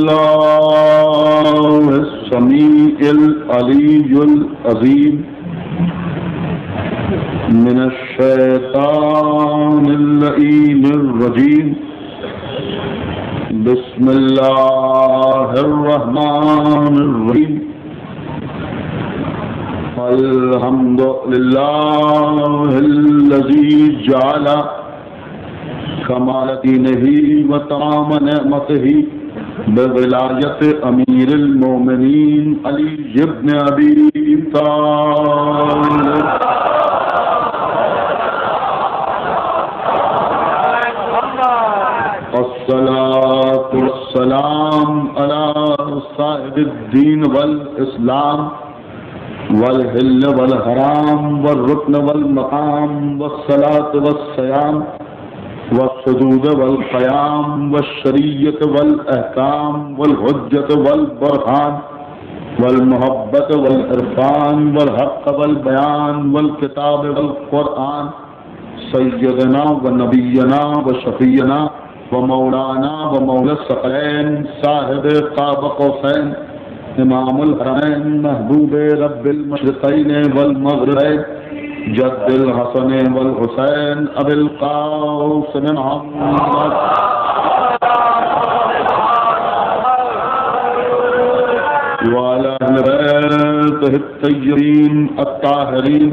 بالله السميع العلي العظيم من الشيطان اللعين الرجيم بسم الله الرحمن الرحيم الحمد لله الذي جعل كمال دينه وتمام نعمته بولاية أمير المؤمنين علي بن أبي طالب الصلاة والسلام على صاحب الدين والإسلام والحل والحرام والركن والمقام والصلاة والصيام والحدود والقيام والشريعة والأحكام والحجة والبرهان والمحبة والعرفان والحق والبيان والكتاب والقرآن سيدنا ونبينا وشفينا ومولانا ومولى الثقلين صاحب قاب قوسين امام الحرمين محبوب رب المشرقين والمغربين جد الحسن والحسين ابي القاسم محمد وعلى اهل بيته الطيبين الطاهرين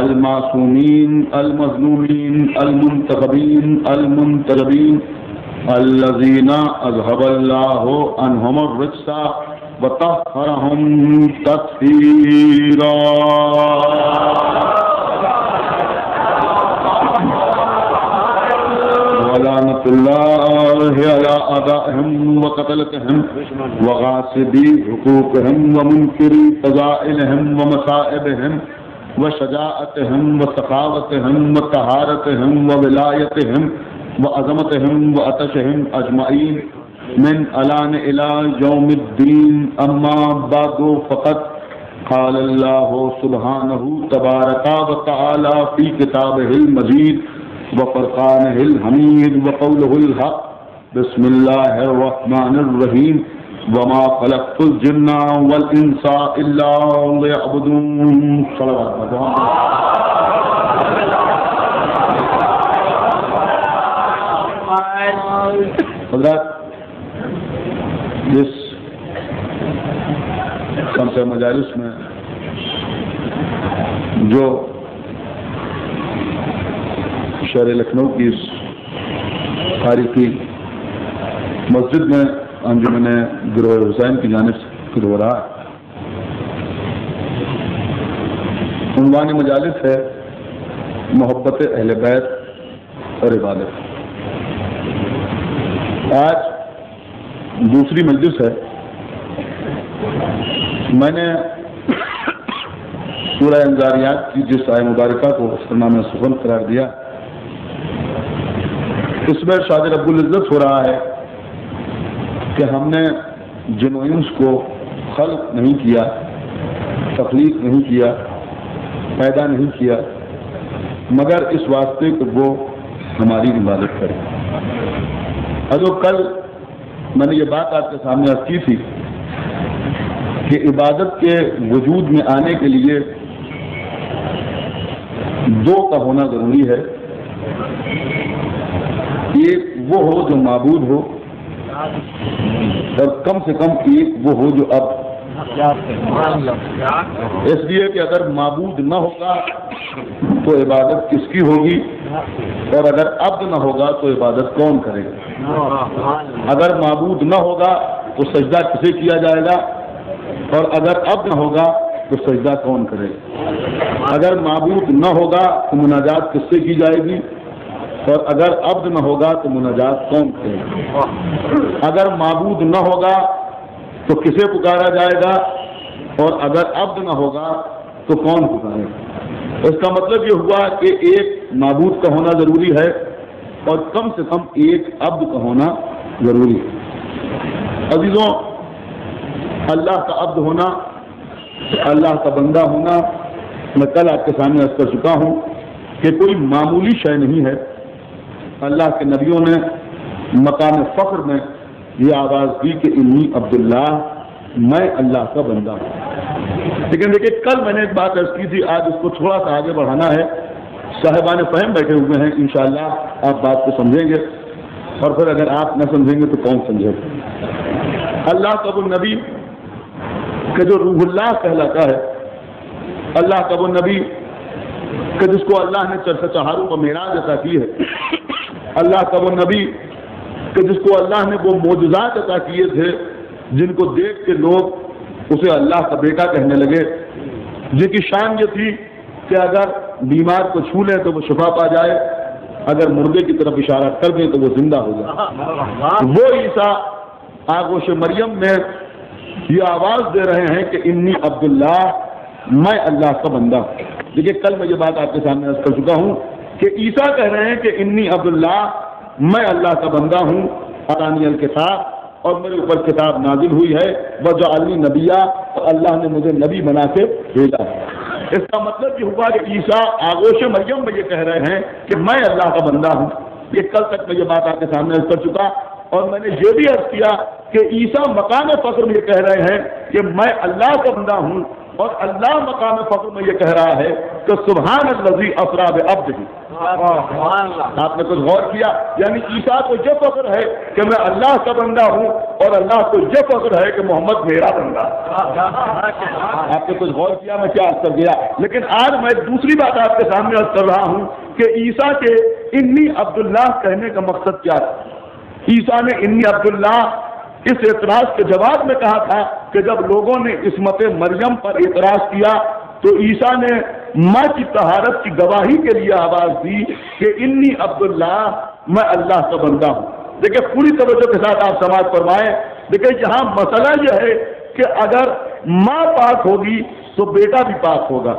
المعصومين المظلومين المنتخبين المنتجبين الذين اذهب الله عنهم الرجس وطهرهم تطهيرا ولعنة الله على أعدائهم وقتلتهم وغاصبي حقوقهم ومنكري فضائلهم ومصائبهم وشجاعتهم وسخاوتهم وطهارتهم وولايتهم وعظمتهم وعطشهم أجمعين من الآن إلى يوم الدين أما بعد فقد قال الله سبحانه تبارك وتعالى في كتابه المجيد وفرقانه الحميد وقوله الحق بسم الله الرحمن الرحيم وما خلقت الجن والإنس إلا ليعبدون صلوات حضرات اس شمس مجالس میں جو شہر لکھنؤ کی اس تاریخی مسجد میں انجمن گروہ حسین کی جانب سے ہو رہا ہے، عنوان مجالس ہے محبت اہل بیت اور عبادت۔ آج دوسری مجلس ہے۔ میں نے سورہ انذاریات کی جس آیہ مبارکہ کو سرنامہ سخن قرار دیا، اس میں ارشاد رب العزت ہو رہا ہے کہ ہم نے جن و انس کو خلق نہیں کیا، تخلیق نہیں کیا، پیدا نہیں کیا مگر اس واسطے کہ وہ ہماری عبادت کریں۔ جو کل میں نے یہ بات آپ کے سامنے عرض کی تھی کہ عبادت کے وجود میں آنے کے لیے دو کا ہونا ضروری ہے، ایک وہ ہو جو معبود ہو اور کم سے کم ایک وہ ہو جو عبد۔ اس لیے کہ اگر معبود نہ ہوگا تو عبادت کس کی ہوگی، اور اگر عبد نہ ہوگا تو عبادت کون کرے گا؟ اگر معبود نہ ہوگا تو سجدہ کسے کیا جائے گا، اور اگر عبد نہ ہوگا تو سجدہ کون کرے گا؟ اگر معبود نہ ہوگا تو مناجات کس سے کی جائے گی، اور اگر عبد نہ ہوگا تو مناجات کون کرے گا؟ اگر معبود نہ ہوگا تو کسے پکارا جائے گا، اور اگر عبد نہ ہوگا تو کون پکارے گا؟ اس کا مطلب یہ ہوا کہ ایک معبود کا ہونا ضروری ہے اور کم سے کم ایک عبد کا ہونا ضروری ہے۔ عزیزوں، اللہ کا عبد ہونا، اللہ کا بندہ ہونا، میں کل آپ کے سامنے عرض کر چکا ہوں کہ کوئی معمولی شے نہیں ہے۔ اللہ کے نبیوں نے مقام فخر میں یہ آواز دی کہ انی عبداللہ، میں اللہ کا بندہ ہوں۔ لیکن دیکھیے کل میں نے ایک بات عرض کی تھی، آج اس کو تھوڑا سا آگے بڑھانا ہے۔ صاحبان فہم بیٹھے ہوئے ہیں، انشاءاللہ آپ بات کو سمجھیں گے، اور پھر اگر آپ نہ سمجھیں گے تو کون سمجھے گا۔ اللہ کا وہ نبی کہ جو روح اللہ کہلاتا ہے، اللہ کا وہ نبی کہ جس کو اللہ نے چہاروں کا معراج عطا کی ہے، اللہ کا وہ نبی کہ جس کو اللہ نے وہ معجزات عطا کیے تھے جن کو دیکھ کے لوگ اسے اللہ کا بیٹا کہنے لگے، جن کی شان یہ تھی کہ اگر بیمار کو چھو لیں تو وہ شفا پا جائے، اگر مردے کی طرف اشارہ کر دیں تو وہ زندہ ہو جائے۔ وہ عیسیٰ آغوش مریم میں یہ آواز دے رہے ہیں کہ انی عبداللہ، میں اللہ کا بندہ ہوں۔ دیکھیے کل میں یہ بات آپ کے سامنے عرض کر چکا ہوں کہ عیسیٰ کہہ رہے ہیں کہ انی عبداللہ، میں اللہ کا بندہ ہوں، اتانی الکتاب، اور میرے اوپر کتاب نازل ہوئی ہے، وجعلنی نبیّا، اور اللہ نے مجھے نبی بنا کے بھیجا ہے۔ اس کا مطلب یہ ہوا کہ عیسیٰ آغوش مریم میں یہ کہہ رہے ہیں کہ میں اللہ کا بندہ ہوں۔ یہ کل تک میں یہ بات آپ کے سامنے عرض کر چکا، اور میں نے یہ بھی عرض کیا کہ عیسیٰ مقام فخر میں یہ کہہ رہے ہیں کہ میں اللہ کا بندہ ہوں، اور اللہ مقام فخر میں یہ کہہ رہا ہے کہ سبحان الذی اسریٰ بعبدہ۔ آپ نے کچھ غور کیا؟ یعنی عیسیٰ کو یہ فخر ہے کہ میں اللہ کا بندہ ہوں، اور اللہ کو یہ فخر ہے کہ محمد میرا بندہ۔ آپ نے کچھ غور کیا میں کیا عرض کر گیا؟ لیکن آج میں دوسری بات آپ کے سامنے عرض کر رہا ہوں کہ عیسیٰ کے انی عبداللہ کہنے کا مقصد کیا ہے۔ عیسیٰ نے انی عبداللہ اس اعتراض کے جواب میں کہا تھا کہ جب لوگوں نے عصمت مریم پر اعتراض کیا تو عیسیٰ نے ماں کی طہارت کی گواہی کے لیے آواز دی کہ انی عبداللہ، میں اللہ کا بندہ ہوں۔ دیکھیں پوری توجہ کے ساتھ آپ سماعت فرمائیں۔ دیکھیں یہاں مسئلہ یہ ہے کہ اگر ماں پاک ہوگی تو بیٹا بھی پاک ہوگا،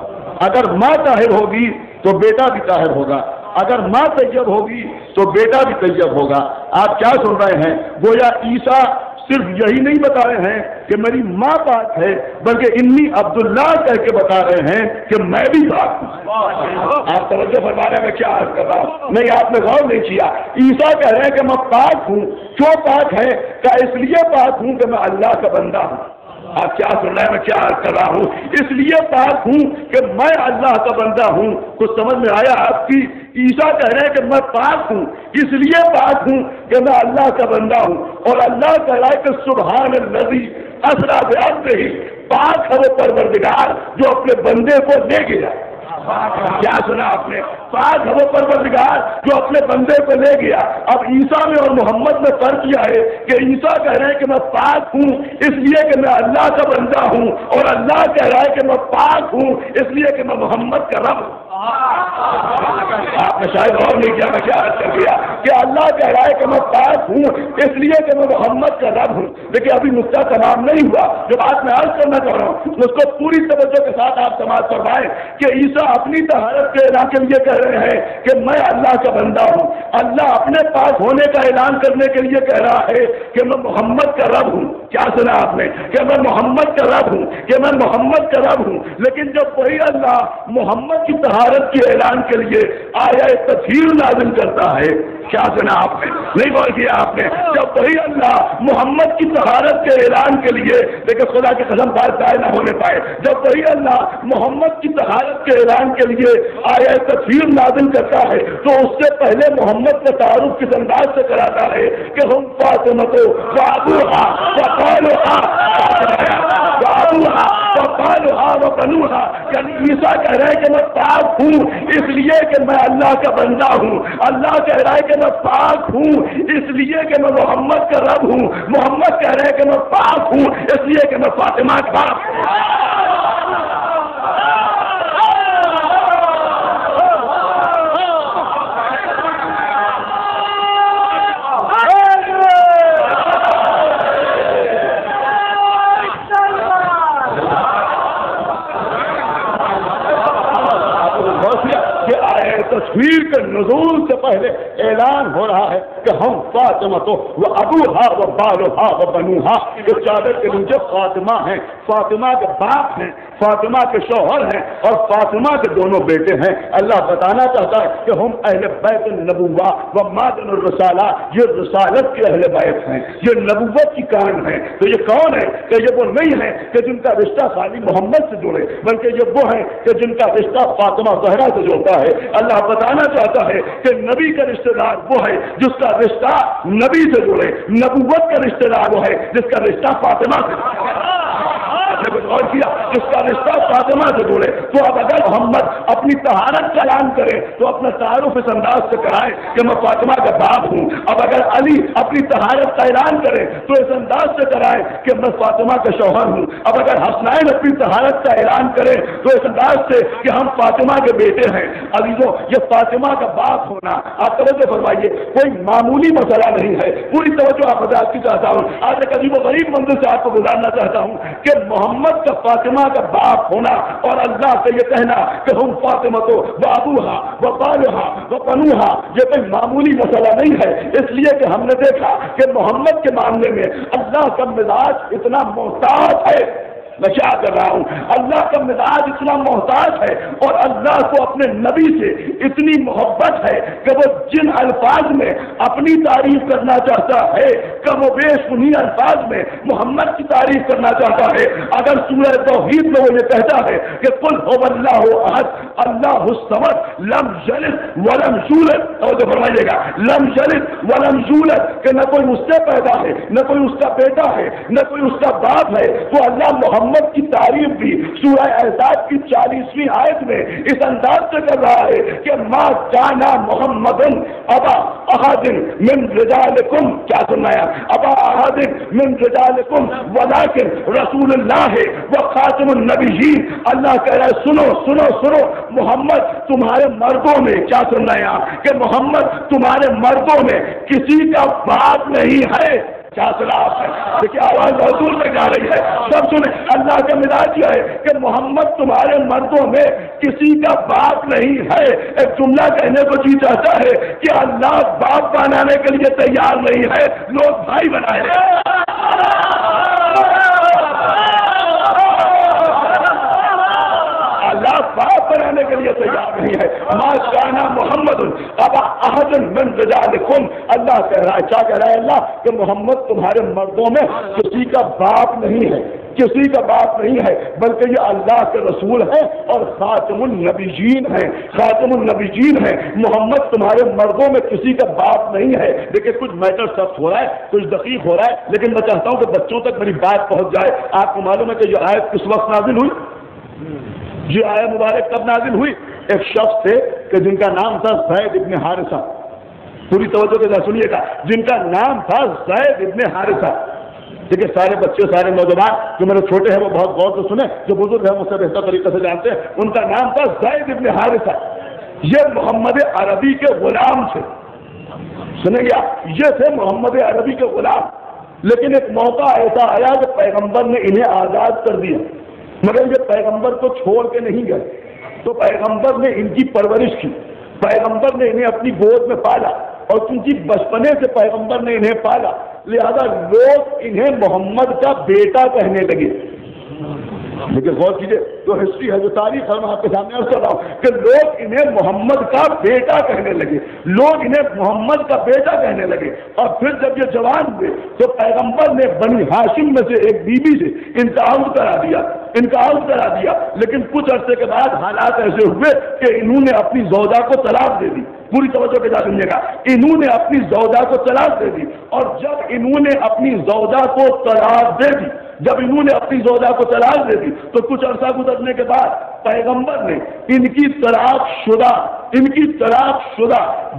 اگر ماں طاہر ہوگی تو بیٹا بھی طاہر ہوگا، اگر ماں طیب ہوگی تو بیٹا بھی طیب ہوگا۔ آپ کیا سن رہے ہیں؟ گویا عیسیٰ صرف یہی نہیں بتا رہے ہیں کہ میری ماں پاک ہے، بلکہ انی عبداللہ کہہ کے بتا رہے ہیں کہ میں بھی پاک ہوں۔ آپ توجہ فرما رہے ہیں میں کیا عرض کر رہا ہوں؟ نہیں، آپ نے غور نہیں کیا۔ عیسیٰ کہہ رہے ہیں کہ میں پاک ہوں۔ کیوں پاک ہے؟ کہ اس لیے پاک ہوں کہ میں اللہ کا بندہ ہوں۔ آپ کیا سن رہے ہیں میں کیا عرض کر رہا ہوں؟ اس لیے پاک ہوں کہ میں اللہ کا بندہ ہوں۔ کچھ سمجھ میں آیا آپ کی؟ عیسیٰ کہہ رہے ہیں کہ میں پاک ہوں، اس لیے پاک ہوں کہ میں اللہ کا بندہ ہوں، اور اللہ کہہ رہا ہے کہ سبحان الذی اسریٰ بعبدہ، پاک ہے وہ پروردگار جو اپنے بندے کو لے گیا۔ کیا سنا آپ نے؟ پاک ہے وہ پروردگار جو اپنے بندے کو لے گیا۔ اب عیسیٰ میں اور محمد میں فرق کیا ہے کہ عیسیٰ کہہ رہے ہیں کہ میں پاک ہوں اس لیے کہ میں اللہ کا بندہ ہوں، اور اللہ کہہ رہا ہے کہ میں پاک ہوں اس لیے کہ میں محمد کا رب ہوں۔ آپ نے شاید غور نہیں کیا میں کیا عرض کر گیا کہ اللہ کہہ رہا ہے کہ میں پاک ہوں اس لیے کہ میں محمد کا رب ہوں۔ دیکھیے ابھی نقطہ تمام نہیں ہوا، جو بات میں عرض کرنا چاہ رہا ہوں اس کو پوری توجہ کے ساتھ آپ سماعت فرمائیں کہ عیسیٰ اپنی طہارت کے اعلان کے لیے کہہ رہے ہیں کہ میں اللہ کا بندہ ہوں، اللہ اپنے پاک ہونے کا اعلان کرنے کے لیے کہہ رہا ہے کہ میں محمد کا رب ہوں۔ کیا سنا آپ نے؟ کہ میں محمد کا رب ہوں، کہ میں محمد کا رب ہوں۔ لیکن جب وہی اللہ محمد کی طہارت کے اعلان کے لیے آیا تطہیر نازل کرتا ہے، کیا سنا آپ نے؟ نہیں غور کیا آپ نے؟ جب وہی اللہ محمد کی طہارت کے اعلان کے لیے، لیکن خدا کی قسم بات ضائع نہ ہونے پائے، جب وہی اللہ محمد کی طہارت کے اعلان کے لیے آیا تطہیر نازل کرتا ہے تو اس سے پہلے محمد کا تعارف کس انداز سے کراتا ہے کہ ہم فاطمۃ وابوہا وقالوہا، وبنوہا، یعنی عیسیٰ کہہ رہے ہیں کہ میں پاک ہوں اس لیے کہ میں اللہ کا بندہ ہوں، اللہ کہہ رہا ہے کہ میں پاک ہوں اس لیے کہ میں محمد کا رب ہوں، محمد کہہ رہے ہیں کہ میں پاک ہوں اس لیے کہ میں فاطمہ کا باپ ہوں۔ تصویر کے نزول سے پہلے اعلان ہو رہا ہے کہ ہم فاطمہ تو وہ ابوہا و بالہا و بنوہا، اس چادر کے نیچے فاطمہ ہیں، فاطمہ کے باپ ہیں، فاطمہ کے شوہر ہیں اور فاطمہ کے دونوں بیٹے ہیں۔ اللہ بتانا چاہتا ہے کہ ہم اہل بیت النبوہ و معدن الرسالہ، یہ رسالت کے اہل بیت ہیں، یہ نبوت کی کان ہے۔ تو یہ کون ہے کہ یہ وہ نہیں ہے کہ جن کا رشتہ خالی محمد سے جڑے، بلکہ یہ وہ ہیں کہ جن کا رشتہ فاطمہ زہرا سے جڑتا ہے۔ اللہ بتانا چاہتا ہے کہ نبی کا رشتہ دار وہ ہے جس کا رشتہ نبی سے جڑے، نبوت کا رشتہ دار وہ ہے جس کا رشتہ فاطمہ سے اور کیا، جس کا رشتہ فاطمہ سے جڑے۔ تو اب اگر محمد اپنی طہارت کا اعلان کرے تو اپنا تعارف اس انداز سے کرائے کہ میں فاطمہ کا باپ ہوں۔ اب اگر علی اپنی طہارت کا اعلان کرے تو اس انداز سے کرائے کہ میں فاطمہ کا شوہر ہوں۔ اب اگر حسنین اپنی طہارت کا اعلان کرے تو اس انداز سے کہ ہم فاطمہ کے بیٹے ہیں۔ عزیزوں، یہ فاطمہ کا باپ ہونا، آپ توجہ فرمائیے، کوئی معمولی مسئلہ نہیں ہے۔ پوری توجہ آپ بتانا چاہتا ہوں، آج ایک عجیب و غریب منظر سے آپ کو گزارنا چاہتا ہوں کہ محمد کا فاطمہ کا باپ ہونا اور اللہ سے یہ کہنا کہ ہم فاطمہ تو ابوہا و بالہا و بنوہا، یہ کوئی معمولی مسئلہ نہیں ہے۔ اس لیے کہ ہم نے دیکھا کہ محمد کے معاملے میں اللہ کا مزاج اتنا محتاط ہے۔ میں کیا کر رہا ہوں؟ اللہ کا مزاج اتنا محتاج ہے اور اللہ کو اپنے نبی سے اتنی محبت ہے کہ وہ جن الفاظ میں اپنی تعریف کرنا چاہتا ہے کم و بیش انہی الفاظ میں محمد کی تعریف کرنا چاہتا ہے۔ اگر سورہ توحید میں وہ یہ کہتا ہے کہ قل هو اللہ احد اللہ الصمد لم یلد ولم یولد، توجہ فرمائیے گا، لم یلد ولم یولد، کہ نہ کوئی اس سے پیدا ہے، نہ کوئی اس کا بیٹا ہے، نہ کوئی اس کا باپ ہے، تو اللہ محمد کی تعریف بھی سورہ احزاب کی 40ویں آیت میں اس انداز سے کر رہا ہے کہ ما کان محمد ابا احد من رجالکم، کیا سنایا، ابا احد من رجالکم ولکن رسول اللہ و خاتم النبیین۔ اللہ کہہ رہا ہے سنو سنو سنو، محمد تمہارے مردوں میں، کیا سنایا کہ محمد تمہارے مردوں میں کسی کا باپ نہیں ہے۔ کیا سنا آپ نے؟ دیکھیے آواز بہت دور تک جا رہی ہے، سب سنیں۔ اللہ کا مزاج یہ ہے کہ محمد تمہارے مردوں میں کسی کا باپ نہیں ہے۔ ایک جملہ کہنے کو جی چاہتا ہے کہ اللہ باپ بنانے کے لیے تیار نہیں ہے، لوگ بھائی بنائے ہیں۔ اللہ باپ بنانے کے لیے تیار نہیں ہے۔ ما کان محمد ابا احد من رجالکم، اللہ کہہ رہا ہے، کیا کہہ رہا ہے اللہ کہ محمد تمہارے مردوں میں کسی کا باپ نہیں ہے، کسی کا باپ نہیں ہے، بلکہ یہ اللہ کے رسول ہیں اور خاتم النبیین ہیں، خاتم النبیین ہیں۔ محمد تمہارے مردوں میں کسی کا باپ نہیں ہے۔ دیکھیں کچھ میٹر سخت ہو رہا ہے، کچھ دقیق ہو رہا ہے، لیکن میں چاہتا ہوں کہ بچوں تک میری بات پہنچ جائے۔ آپ کو معلوم ہے کہ یہ آیت کس وقت نازل ہوئی؟ یہ آیت مبارک کب نازل ہوئی؟ ایک شخص تھے کہ جن کا نام تھا زید ابن حارثہ، پوری توجہ کے ساتھ سنیے گا، جن کا نام تھا زید ابن حارثہ۔ دیکھیے سارے بچے، سارے نوجوان جو میرے چھوٹے ہیں وہ بہت غور سے سنیں، جو بزرگ ہیں مجھ سے بہتر طریقے سے جانتے ہیں، ان کا نام تھا زید ابن حارثہ۔ یہ محمد عربی کے غلام تھے، سنیں گے، یہ تھے محمد عربی کے غلام۔ لیکن ایک موقع ایسا آیا کہ پیغمبر نے انہیں آزاد کر دیا، مگر یہ پیغمبر کو چھوڑ کے نہیں گئے، تو پیغمبر نے ان کی پرورش کی، پیغمبر نے انہیں اپنی گود میں پالا، اور چونکہ بچپنے سے پیغمبر نے انہیں پالا لہذا لوگ انہیں محمد کا بیٹا کہنے لگے۔ لیکن غور کیجیے، جو ہسٹری ہے، جو تاریخ ہے، میں آپ کے سامنے عرض کر رہا ہوں کہ لوگ انہیں محمد کا بیٹا کہنے لگے، لوگ انہیں محمد کا بیٹا کہنے لگے۔ اور پھر جب یہ جوان ہوئے تو پیغمبر نے بنی ہاشم میں سے ایک بیوی سے انتخاب کرا دیا، لیکن کچھ عرصے کے بعد حالات ایسے ہوئے کہ انہوں نے اپنی زوجہ کو طلاق دے دی۔ پوری توجہ کے ساتھ سنیے گا، انہوں نے اپنی زوجہ کو طلاق دے دی، اور جب انہوں نے اپنی زوجہ کو طلاق دے دی، جب انہوں نے اپنی زوجہ کو طلاق دے دی تو کچھ عرصہ گزرنے کے بعد پیغمبر نے ان کی طلاق شدہ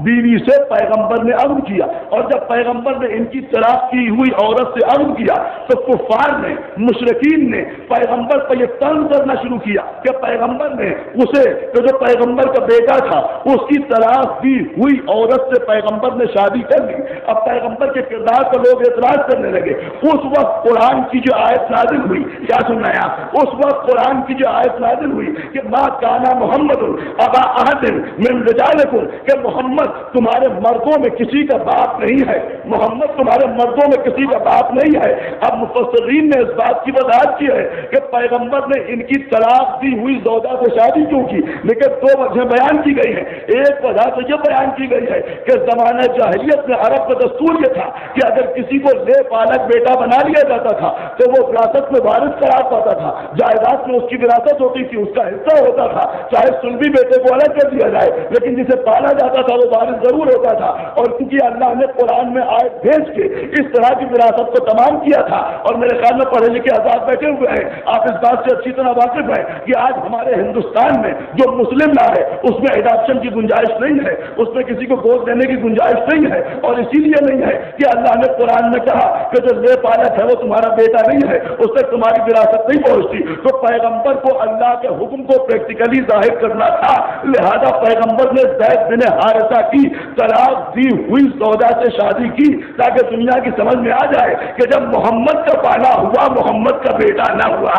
بیوی سے پیغمبر نے عرض کیا، اور جب پیغمبر نے ان کی طلاق کی ہوئی عورت سے عرض کیا تو کفار نے، مشرکین نے پیغمبر پر یہ طنز کرنا شروع کیا کہ پیغمبر نے اسے، جو پیغمبر کا بیٹا تھا، اس کی طلاق دی ہوئی عورت سے پیغمبر نے شادی کر لی۔ اب پیغمبر کے کردار پر لوگ اعتراض کرنے لگے۔ اس وقت قرآن کی جو آیت نازل ہوئی، کیا سننا ہے آپ؟ اس وقت قرآن کی جو آیت نازل ہوئی کہ ما کانا محمد ابا احد من رجالکم، کہ محمد تمہارے مردوں میں کسی کا باپ نہیں ہے، محمد تمہارے مردوں میں کسی کا باپ نہیں ہے۔ اب مفسرین نے اس بات کی وضاحت کی ہے کہ پیغمبر نے ان کی طلاق دی ہوئی زوجہ سے شادی کیوں کی، لیکن دو وجہ بیان کی گئی ہیں۔ ایک وجہ تو یہ بیان کی گئی ہے کہ زمانہ جاہلیت میں عرب کا دستور یہ تھا کہ اگر کسی کو لے پالک بیٹا بنا لیا جاتا تھا تو وہ وراثت میں وارث قرار پاتا تھا، جائیداد میں اس کی وراثت ہوتی تھی، اس کا حصہ ہوتا تھا، چاہے سلبی بیٹے کو الگ کر دیا جائے لیکن جسے پالا جاتا تھا وہ وارث ضرور ہوتا تھا۔ اور کیونکہ اللہ نے قرآن میں آیت بھیج کے اس طرح کی وراثت کو تمام کیا تھا، اور میرے خیال میں پڑھے لکھے آزاد بیٹھے ہوئے ہیں، آپ اس بات سے اچھی طرح واقف ہیں کہ آج ہمارے ہندوستان میں جو مسلم لا ہے اس میں اڈاپشن کی گنجائش نہیں ہے، اس میں کسی کو گود دینے کی گنجائش نہیں ہے، اور اسی لیے نہیں ہے کہ اللہ نے قرآن میں کہا کہ جو لے پالک ہے وہ تمہارا بیٹا نہیں ہے، اس تک تمہاری وراثت نہیں پہنچتی۔ تو پیغمبر کو اللہ کے حکم کو پریکٹیکلی ظاہر کرنا تھا، لہذا پیغمبر نے زید بن حارثہ کی طلاق دی ہوئی زوجہ سے شادی کی تاکہ دنیا کی سمجھ میں آ جائے کہ جب محمد کا پالا ہوا محمد کا بیٹا نہ ہوا۔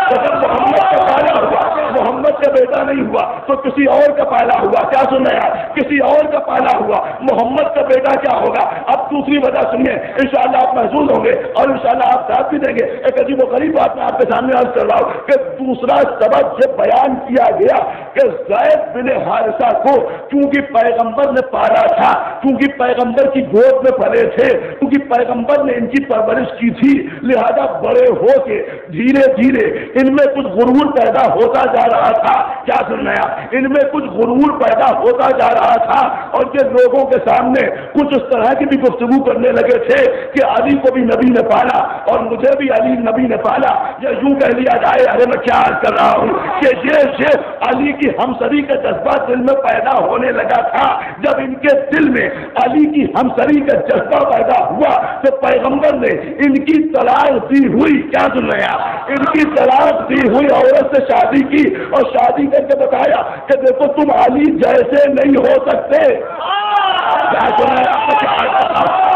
جب محمد کا پالا ہوا محمد کا بیٹا نہیں ہوا تو کسی اور کا پالا ہوا۔ کیا سننا یار، کسی اور کا پالا ہوا، محمد کا بیٹا کیا ہوگا؟ اب دوسری وجہ سنیے، انشاءاللہ آپ محظوظ ہوں گے اور انشاءاللہ آپ ساتھ بھی دیں گے۔ ایک عجیب و غریب بات میں آپ کے سامنے عرض کر رہا ہوں کہ دوسرا سبب یہ بیان کیا گیا کہ زید بن حارثہ کو کیونکہ پیغمبر نے پالا تھا، کیونکہ پیغمبر کی گود میں پلے تھے، کیونکہ پیغمبر نے ان کی پرورش کی تھی، لہذا بڑے ہو کے دھیرے دھیرے ان میں کچھ غرور پیدا ہوتا جا رہا تھا۔ کیا سننا ہے، ان میں کچھ غرور پیدا ہوتا جا رہا تھا اور یہ لوگوں کے سامنے کچھ اس طرح کی بھی گفتگو کرنے لگے تھے کہ علی کو بھی نبی نے پالا اور مجھے بھی علی نبی نے پالا، یا یوں کہہ لیا جائے، ارے میں کیا عرض کر رہا ہوں کہ یہ علی کی ہمسری کا جذبہ دل میں پیدا ہونے لگا تھا۔ جب ان کے دل میں علی کی ہمسری کا جذبہ پیدا ہوا تو پیغمبر نے ان کی طلاق دی ہوئی، کیا سن رہے ہیں، ان کی طلاق دی ہوئی عورت سے شادی کی اور شادی کر کے بتایا کہ دیکھو تم علی جیسے نہیں ہو سکتے۔ کیا سنا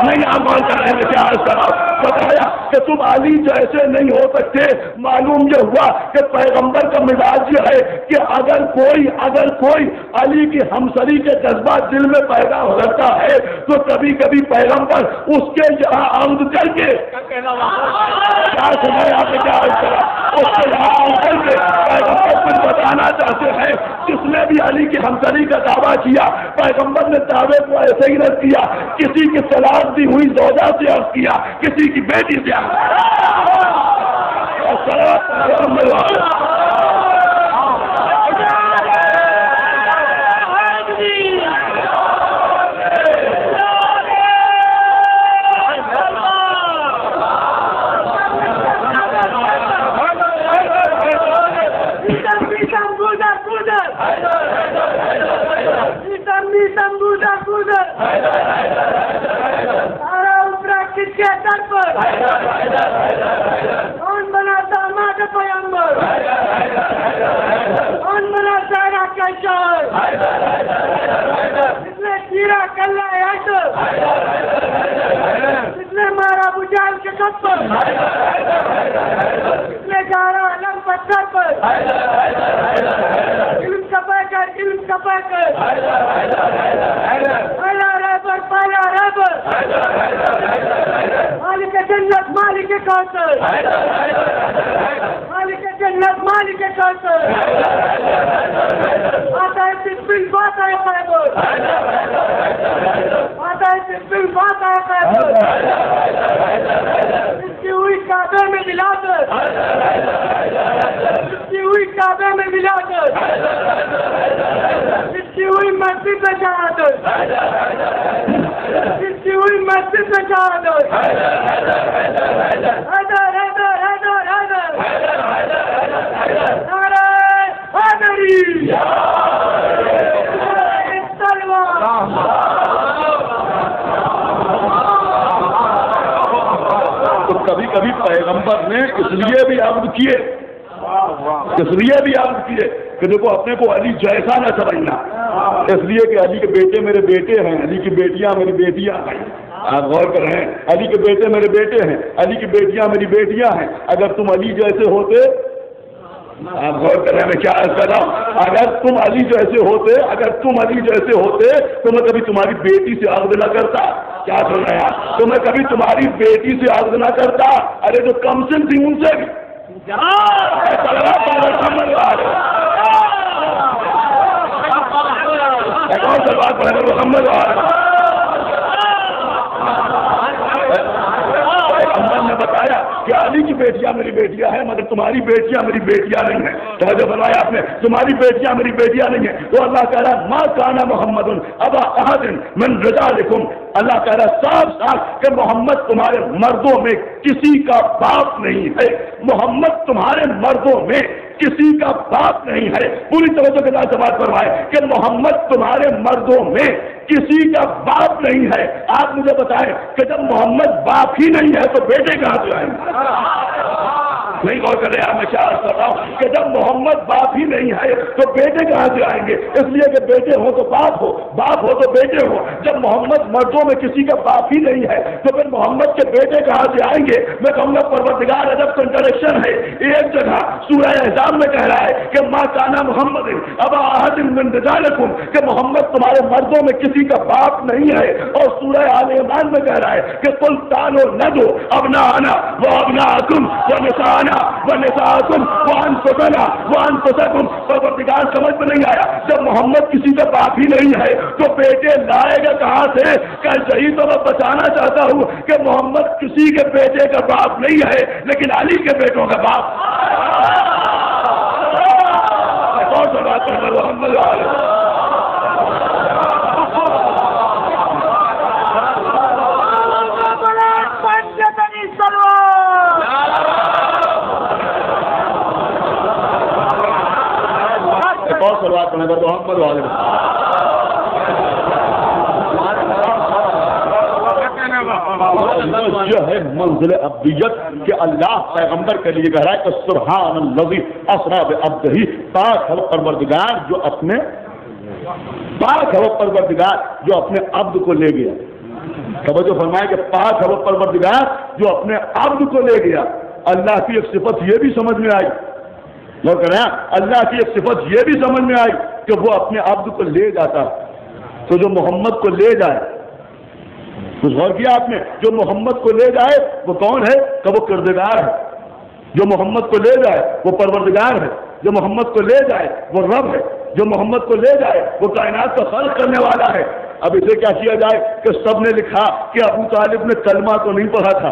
نہیں، آپ بول کر رہے ہیں، کیا عرض کر رہا ہوں، بتایا کہ تم علی جیسے نہیں ہو سکتے۔ معلوم یہ ہوا کہ پیغمبر کا مزاج یہ ہے کہ اگر کوئی علی کی ہمسری کے جذبات دل میں پیدا ہو جاتا ہے تو کبھی کبھی پیغمبر اس کے یہاں عمد کر کے، کیا سنا آپ نے کیا عرض کرا، اس کے یہاں عمد کر کے پیغمبر کچھ بتانا چاہتے ہیں۔ جس نے بھی علی کی ہمسری کا دعویٰ کیا پیغمبر نے دعوے کو ایسے ہی رد کیا، کسی کی طلاق دی ہوئی زوجہ سے عرض کیا، کسی کی بیٹی سے عرض کون بنا داماد پیغمبر، کون بنا سارا کا شاعر، جس نے چیرا کلہ ایسر، جس نے مارا بجال کے خط پر، جس نے گارا علم پتھر پر، علم کپا کر پالا رہبر مالک جنت مالک کوثر، مالک جنت مالک کوثر، آتا ہے سبل باتا ہے خیبر، آتا ہے سبل باتا ہے خیبر، اس کی ہوئی کعبے میں ملا کر، اس کی ہوئی کعبے میں ملا کر، اس کی ہوئی مسجد میں شہادت، اس کی ہوئی مسجد میں شہادت، حیدر حیدر حیدر حیدر نعرہ حیدری تو کبھی کبھی پیغمبر نے اس لیے بھی عبد کیے کہ دیکھو اپنے کو علی جیسا نہ سمجھنا، اس لیے کہ علی کے بیٹے میرے بیٹے ہیں، علی کی بیٹیاں میری بیٹیاں ہیں، آپ غور کر رہے ہیں، علی کے بیٹے میرے بیٹے ہیں، علی کی بیٹیاں میری بیٹیاں ہیں، اگر تم علی جیسے ہوتے، آپ غور کر رہے ہیں میں کیا عرض کر رہا ہوں، اگر تم علی جیسے ہوتے، اگر تم علی جیسے ہوتے تو میں کبھی تمہاری بیٹی سے عقد نہ کرتا، کیا سن رہے ہیں، تو میں کبھی تمہاری بیٹی سے عقد نہ کرتا، ارے جو کم سن تھی ان سے بھی محمد نے بتایا کہ علی کی بیٹیاں میری بیٹیاں ہیں مگر تمہاری بیٹیاں میری بیٹیاں نہیں ہیں، توجہ فرمایا آپ نے، تمہاری بیٹیاں میری بیٹیاں نہیں ہیں، تو اللہ کہہ رہا ہے ما کان محمد ابا احد من رجالکم، اللہ کہہ رہا ہے صاف صاف کہ محمد تمہارے مردوں میں کسی کا باپ نہیں ہے، محمد تمہارے مردوں میں کسی کا باپ نہیں ہے، پوری توجہ کے ساتھ بات فرمائے کہ محمد تمہارے مردوں میں کسی کا باپ نہیں ہے۔ آپ مجھے بتائیں کہ جب محمد باپ ہی نہیں ہے تو بیٹے کہاں سے آئیں گے؟ نہیں غور کر رہے ہیں، میں کیا عرض کر رہا ہوں کہ جب محمد باپ ہی نہیں ہے تو بیٹے کہاں سے آئیں گے؟ اس لیے کہ بیٹے ہو تو باپ ہو، باپ ہو تو بیٹے ہو، جب محمد مردوں میں کسی کا باپ ہی نہیں ہے تو پھر محمد کے بیٹے کہاں سے آئیں گے؟ میں کہوں گا پروردگار عجب کنٹرڈکشن ہے، ایک جگہ سورہ احزاب میں کہہ رہا ہے کہ ما کان محمد ابا احد من رجالکم، کہ محمد تمہارے مردوں میں کسی کا باپ نہیں ہے، اور سورہ آل عمران میں کہہ رہا ہے کہ قل تعالوا ندعو ابناءنا وابناءکم ونساءنا ونساءکم وانفسنا وانفسکم۔ پروردگار سمجھ میں نہیں آیا، جب محمد کسی کا باپ ہی نہیں ہے تو بیٹے لائے گا کہاں سے؟ کہ یہی تو میں بتانا چاہتا ہوں کہ محمد کسی کے بیٹے کا باپ نہیں ہے لیکن علی کے بیٹوں کا باپ۔ کون سا بات ہے محمد سلوات پڑھنے پر محمد والے جو ہے منزل ابدیت کہ اللہ پیغمبر کے لیے کہہ رہا ہے کہ سبحان الذی اسری بعبدہ، پاک ہے وہ پروردگار جو اپنے پاک ہے وہ پروردگار جو اپنے عبد کو لے گیا۔ توجہ فرمائے کہ پاک ہے وہ پروردگار جو اپنے عبد کو لے گیا۔ اللہ کی ایک صفت یہ بھی سمجھ میں آئی، غور کریں، اللہ کی ایک صفت یہ بھی سمجھ میں آئی کہ وہ اپنے عبد کو لے جاتا، تو جو محمد کو لے جائے، کچھ غور کیا آپ نے، جو محمد کو لے جائے وہ کون ہے؟ کہ وہ کردگار ہے، جو محمد کو لے جائے وہ پروردگار ہے، جو محمد کو لے جائے وہ رب ہے، جو محمد کو لے جائے وہ کائنات کا خلق کرنے والا ہے۔ اب اسے کیا کیا جائے کہ سب نے لکھا کہ ابو طالب نے کلمہ تو نہیں پڑھا تھا،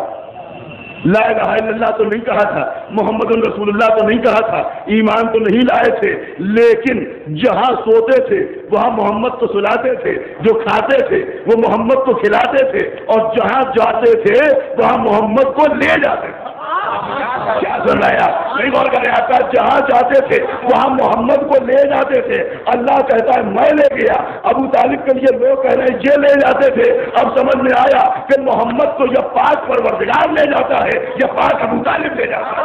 لا الہ الا اللہ تو نہیں کہا تھا، محمد رسول اللہ تو نہیں کہا تھا، ایمان تو نہیں لائے تھے، لیکن جہاں سوتے تھے وہاں محمد کو سلاتے تھے، جو کھاتے تھے وہ محمد کو کھلاتے تھے، اور جہاں جاتے تھے وہاں محمد کو لے جاتے تھے۔ کیا سن رہے ہیں؟ نہیں غور کر رہے ہیں، جہاں جاتے تھے وہاں محمد کو لے جاتے تھے۔ اللہ کہتا ہے میں لے گیا، ابو طالب کے لیے لوگ کہہ رہے ہیں یہ لے جاتے تھے۔ اب سمجھ میں آیا کہ محمد کو یہ پاک پروردگار لے جاتا ہے، یہ پاک ابو طالب لے جاتا ہے۔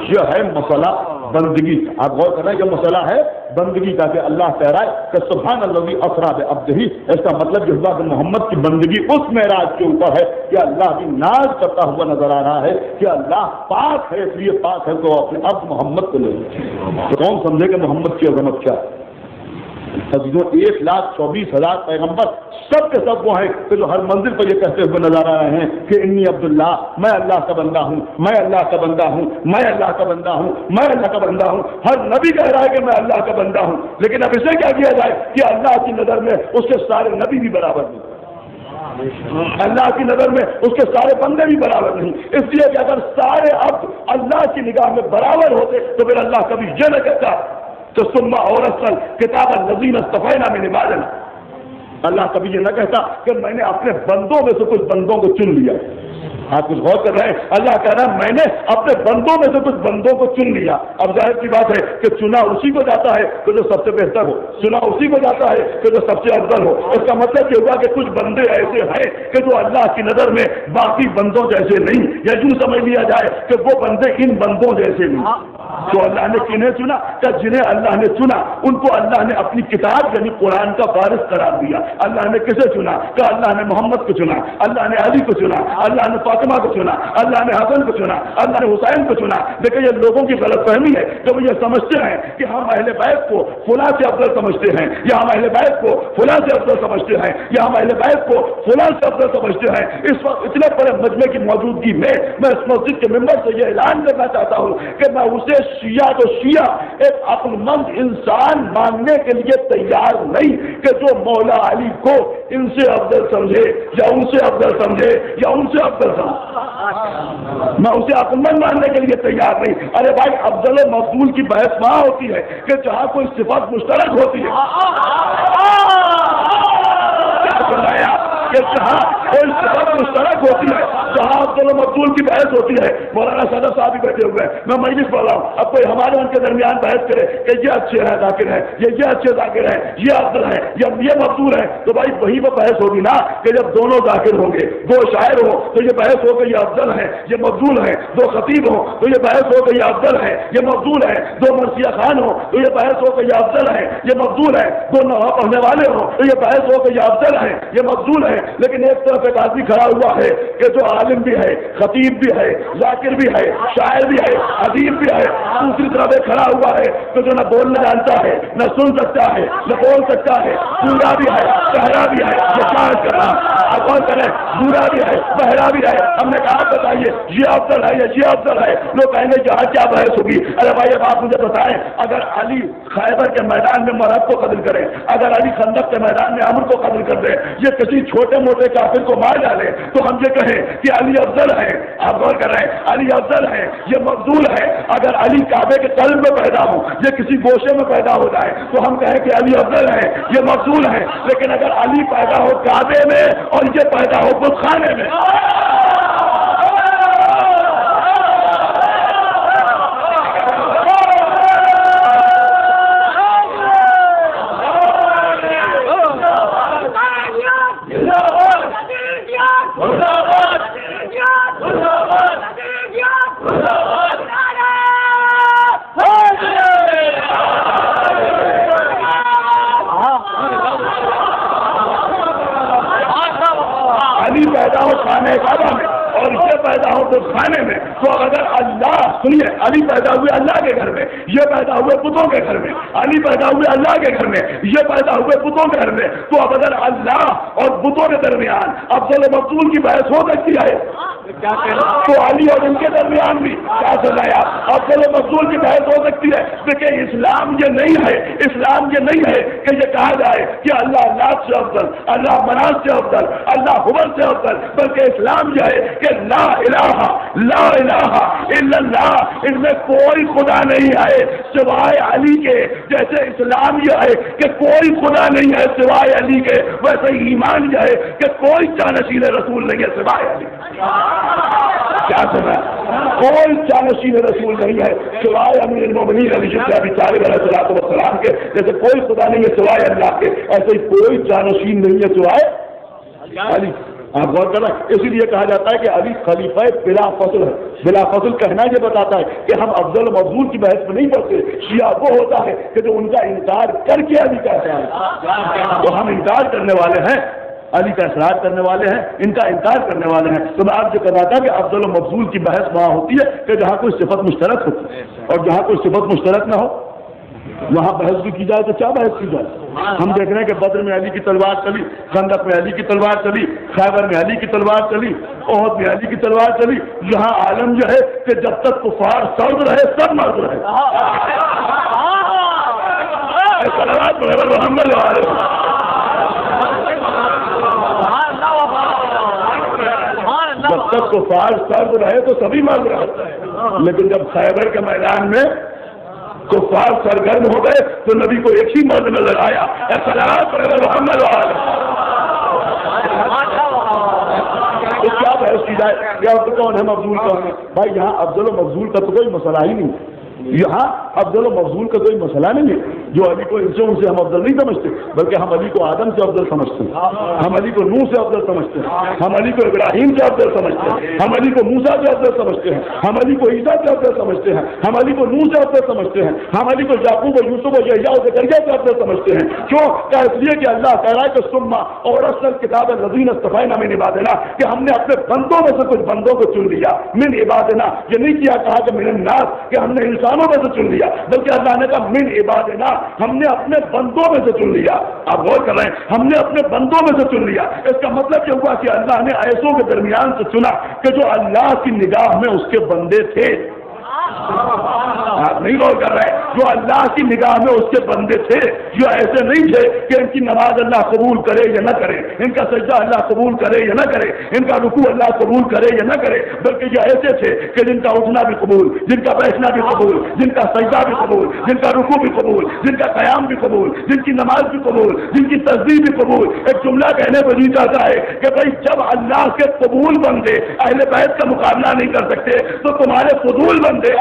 یہ ہے مسئلہ بندگی کا۔ آپ غور کر رہے ہیں کہ مسئلہ ہے بندگی کا، کہ اللہ کہہ رہا ہے کہ سبحان الذی اسری بعبدہ، اس کا مطلب یہ ہوا کہ محمد کی بندگی اس معراج کے اوپر ہے کہ اللہ بھی ناز کرتا ہوا نظر آ رہا ہے کہ اللہ پاک ہے، اس لیے پاک ہے تو اپنے اب محمد کو لے تو کون سمجھے کہ محمد کی عظمت کیا ہے؟ 1,24,000 پیغمبر سب کے سب وہ ہیں کہ جو ہر منزل پر یہ کہتے ہوئے نظر آ رہے ہیں کہ انی عبداللہ، میں اللہ کا بندہ ہوں، میں اللہ کا بندہ ہوں، میں اللہ کا بندہ ہوں، میں اللہ کا بندہ ہوں۔ ہر نبی کہہ رہا ہے کہ میں اللہ کا بندہ ہوں، لیکن اب اسے کیا کیا جائے کہ اللہ کی نظر میں اس کے سارے نبی بھی برابر نہیں، اللہ کی نظر میں اس کے سارے بندے بھی برابر نہیں، اس لیے کہ اگر سارے عبد اللہ کی نگاہ میں برابر ہوتے تو پھر اللہ کبھی یہ نہ کہتا تو ثم اورثنا کتاب الذین اصطفینا من عبادنا، اللہ کبھی یہ نہ کہتا کہ میں نے اپنے بندوں میں سے کچھ بندوں کو چن لیا۔ آپ کچھ غور کر رہے ہیں، اللہ کہہ رہا ہے میں نے اپنے بندوں میں سے کچھ بندوں کو چن لیا۔ اب ظاہر کی بات ہے کہ چنا اسی کو جاتا ہے کہ جو سب سے بہتر ہو، چنا اسی کو جاتا ہے کہ جو سب سے افضل ہو۔ اس کا مطلب یہ ہوا کہ کچھ بندے ایسے ہیں کہ جو اللہ کی نظر میں باقی بندوں جیسے نہیں، یا یوں سمجھ لیا جائے کہ وہ بندے ان بندوں جیسے نہیں۔ تو اللہ نے کنہیں چنا کہ جنہیں اللہ نے چنا ان کو اللہ نے اپنی کتاب یعنی قرآن کا وارث قرار دیا۔ اللہ نے کسے چنا کہ اللہ نے محمد کو چنا، اللہ نے علی کو چنا، اللہ نے فاطمہ کو چنا، اللہ نے حسن کو چنا، اللہ نے حسین کو چنا۔ لیکن یہ لوگوں کی غلط فہمی ہے کہ وہ یہ سمجھتے ہیں کہ ہم اہل بیت کو فلاں سے افضل سمجھتے ہیں، یا ہم اہل بیت کو فلاں سے افضل سمجھتے ہیں، یا ہم اہل بیت کو فلاں سے افضل سمجھتے ہیں۔ اس وقت اتنے بڑے مجمع کی موجودگی میں اس مسجد کے ممبر سے یہ اعلان کرنا چاہتا ہوں کہ میں اسے شیعہ تو شیعہ ایک عقل مند انسان ماننے کے لیے تیار نہیں کہ جو مولا علی کو ان سے افضل سمجھے یا ان سے افضل سمجھے یا ان سے افضل سمجھے، میں اسے عقل مند ماننے کے لیے تیار نہیں۔ ارے بھائی افضل و مفضول کی بحث وہاں ہوتی ہے کہ جہاں کوئی صفت مشترک ہوتی ہے، جہاں کوئی صفت مشترک ہوتی ہے، جہاں افضل و مفضول کی بحث ہوتی ہے۔ مولانا صدر صاحب بھی بیٹھے ہوئے ہیں، میں مجلس پڑھ رہا ہوں، اب کوئی ہمارے ان کے درمیان بحث کرے کہ یہ اچھے ہیں ذاکر ہیں، یہ اچھے ذاکر ہیں، یہ افضل ہیں یا یہ مفضول ہیں، تو بھائی وہی وہ بحث ہوگی نا کہ جب دونوں ذاکر ہوں گے، دو شاعر ہوں تو یہ بحث ہو کہ یہ افضل ہیں یہ مفضول ہیں، دو خطیب ہوں تو یہ بحث ہو کہ یہ افضل ہیں یہ مفضول ہیں، دو مرثیہ خان ہوں تو یہ بحث ہو کہ یہ افضل ہیں یہ مفضول ہیں، دو نحو پڑھنے والے ہوں تو یہ بحث ہو کہ یہ افضل ہیں یہ مفضول ہیں۔ لیکن ایک طرف ایک آدمی کھڑا ہوا ہے کہ جو عالم بھی ہے، خطیب بھی ہے، ذاکر بھی ہے، شاعر بھی ہے، ادیب بھی ہے، دوسری طرف ایک کھڑا ہوا ہے کہ جو نہ بولنا جانتا ہے، نہ سن سکتا ہے، نہ بول سکتا ہے، بوڑھا بھی ہے، بہرا بھی ہے۔ یہ کیا کرنا اب کون کرے؟ بوڑھا بھی ہے، بہرا بھی ہے۔ ہم نے کہا بتائیے یہ افضل ہے یا یہ افضل ہے؟ لوگ کہیں گے یہاں کیا بحث ہوگی؟ ارے بھائی اب آپ مجھے بتائیں، اگر علی خیبر کے میدان میں مرد کو قتل کرے، اگر علی خندق کے میدان میں عمر کو قتل کر دے، یہ کسی چھوٹے موٹے کافر کو مار ڈالے، تو ہم یہ کہیں کہ علی افضل ہے؟ آپ غور کر رہے ہیں، علی افضل ہے یہ مفضول ہے۔ اگر علی کعبے کے قلب میں پیدا ہو، یہ کسی گوشے میں پیدا ہو جائے تو ہم کہیں کہ علی افضل ہے یہ مفضول ہے۔ لیکن اگر علی پیدا ہو کعبے میں اور یہ پیدا ہو بت خانے میں، پیدا ہو خانے کعبہ میں اور یہ پیدا ہو تو خانے میں، تو اگر اللہ سنیے علی پیدا ہوئے اللہ کے گھر میں، یہ پیدا ہوئے بتوں کے گھر میں، علی پیدا ہوئے اللہ کے گھر میں، یہ پیدا ہوئے بتوں کے گھر میں، تو اب اگر اللہ اور بتوں کے درمیان افضل و مفضول کی بحث ہو سکتی ہے تو علی اور ان کے درمیان بھی کیا سزایا افضل و مفضول کی بحث ہو سکتی ہے۔ دیکھیں اسلام یہ نہیں ہے، اسلام یہ نہیں ہے کہ یہ کہا جائے کہ اللہ لات سے افضل، اللہ مناس سے افضل، اللہ حبل سے افضل، بلکہ اسلام یہ ہے کہ لا الہ الا اللہ، ان میں کوئی خدا نہیں ہے سوائے علی کے۔ جیسے اسلام یہ ہے کہ کوئی خدا نہیں ہے سوائے علی کے، ویسے ایمان یہ ہے کہ کوئی جانشین رسول نہیں ہے سوائے علی۔ کیا سنا؟ کوئی جانشین رسول نہیں ہے سوائے امیر المومنین علی بن ابی طالب علیہ السلام کے۔ جیسے کوئی خدا نہیں ہے سوائے اللہ کے، ایسے ہی کوئی جانشین نہیں ہے سوائے علی۔ آپ غور کرنا، اسی لیے کہا جاتا ہے کہ علی خلیفہ بلا فصل ہے۔ بلا فصل کہنا یہ بتاتا ہے کہ ہم افضل و مفضول کی بحث میں نہیں پڑھتے۔ شیعہ وہ ہوتا ہے کہ جو ان کا انکار کر کے علی کہتا ہے، تو ہم انکار کرنے والے ہیں، علی کا اصرار کرنے والے ہیں، ان کا انکار کرنے والے ہیں۔ تو میں آپ سے کہا تھا کہ افضل و مفضول کی بحث وہاں ہوتی ہے کہ جہاں کوئی صفت مشترک ہوتی ہے، اور جہاں کوئی صفت مشترک نہ ہو وہاں بحث بھی کی جائے تو کیا بحث کی جائے؟ ہم دیکھ رہے ہیں کہ بدر میں علی کی تلوار چلی، خندق میں علی کی تلوار چلی، خیبر میں علی کی تلوار چلی، احد میں علی کی تلوار چلی۔ یہاں عالم جو ہے کہ جب تک کفار سرد رہے سب مرد رہے۔ جب تک کفار سرد رہے تو سبھی مرد رہے، لیکن جب خیبر کے میدان میں کفار سرگرم ہو گئے تو نبی کو ایک ہی مرد میں لگایا، محمد تو کیا بحث کی جائے؟ کیا کون ہے مفضول کون ہے؟ بھائی یہاں افضل و مفضول کا تو کوئی مسئلہ ہی نہیں، یہاں افضل و مفضول کا کوئی مسئلہ نہیں ہے. جو علی کو ان سے ہم افضل نہیں سمجھتے، بلکہ ہم علی کو آدم سے افضل سمجھتے ہیں، ہم علی کو نوح سے افضل سمجھتے ہیں، ہم علی کو ابراہیم سے افضل سمجھتے ہیں، ہم علی کو موسیٰ سے افضل سمجھتے ہیں، ہم علی کو عیسیٰ سے افضل سمجھتے ہیں، ہم علی کو نوح سے افضل سمجھتے ہیں، ہم علی کو یعقوب و یوسف و یحییٰ و زکریا سے افضل سمجھتے ہیں. کیوں؟ کہ اس لیے کہ اللہ کہہ رہا ہے کہ ثم اورثنا الکتاب الذین اصطفینا من عبادنا، کہ ہم نے اپنے بندوں میں سے کچھ بندوں کو چن لیا. من عبادنا، یہ نہیں کہا کہ من الناس، کہ ہم نے انسانوں میں سے چن لیا، بلکہ اللہ نے کہا من عبادنا، ہم نے اپنے بندوں میں سے چن لیا. آپ غور کر رہے ہیں، ہم نے اپنے بندوں میں سے چن لیا. اس کا مطلب یہ ہوا کہ اللہ نے ایسوں کے درمیان سے چنا کہ جو اللہ کی نگاہ میں اس کے بندے تھے. آپ نہیں غور کر رہے، جو اللہ کی نگاہ میں اس کے بندے تھے، جو ایسے نہیں تھے کہ ان کی نماز اللہ قبول کرے یا نہ کرے، ان کا سجدہ اللہ قبول کرے یا نہ کرے، ان کا رکوع اللہ قبول کرے یا نہ کرے، بلکہ یہ ایسے تھے کہ جن کا اٹھنا بھی قبول، جن کا بیٹھنا بھی قبول، جن کا سجدہ بھی قبول، جن کا رکوع بھی قبول، جن کا قیام بھی قبول، جن کی نماز بھی قبول، جن کی تسبیح بھی قبول. ایک جملہ کہنے پر جی چاہتا ہے کہ بھائی جب اللہ کے قبول بندے اہل بیت کا مقابلہ نہیں کر سکتے تو تمہارے فضول بندے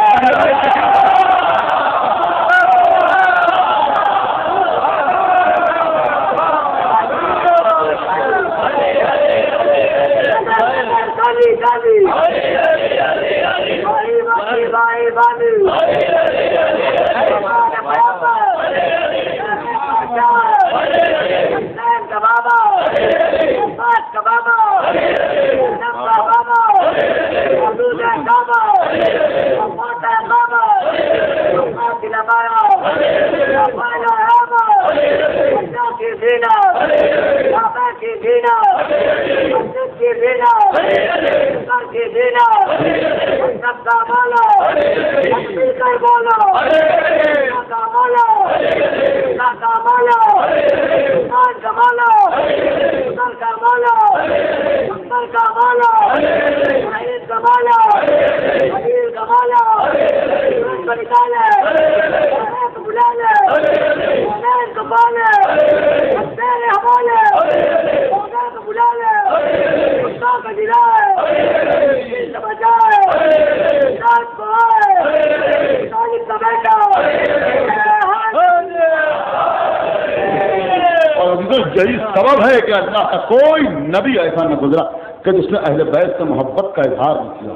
یہی سبب ہے کہ اللہ کا کوئی نبی ایسا نہ گزرا کہ جس نے اہل بیت سے محبت کا اظہار نہیں کیا.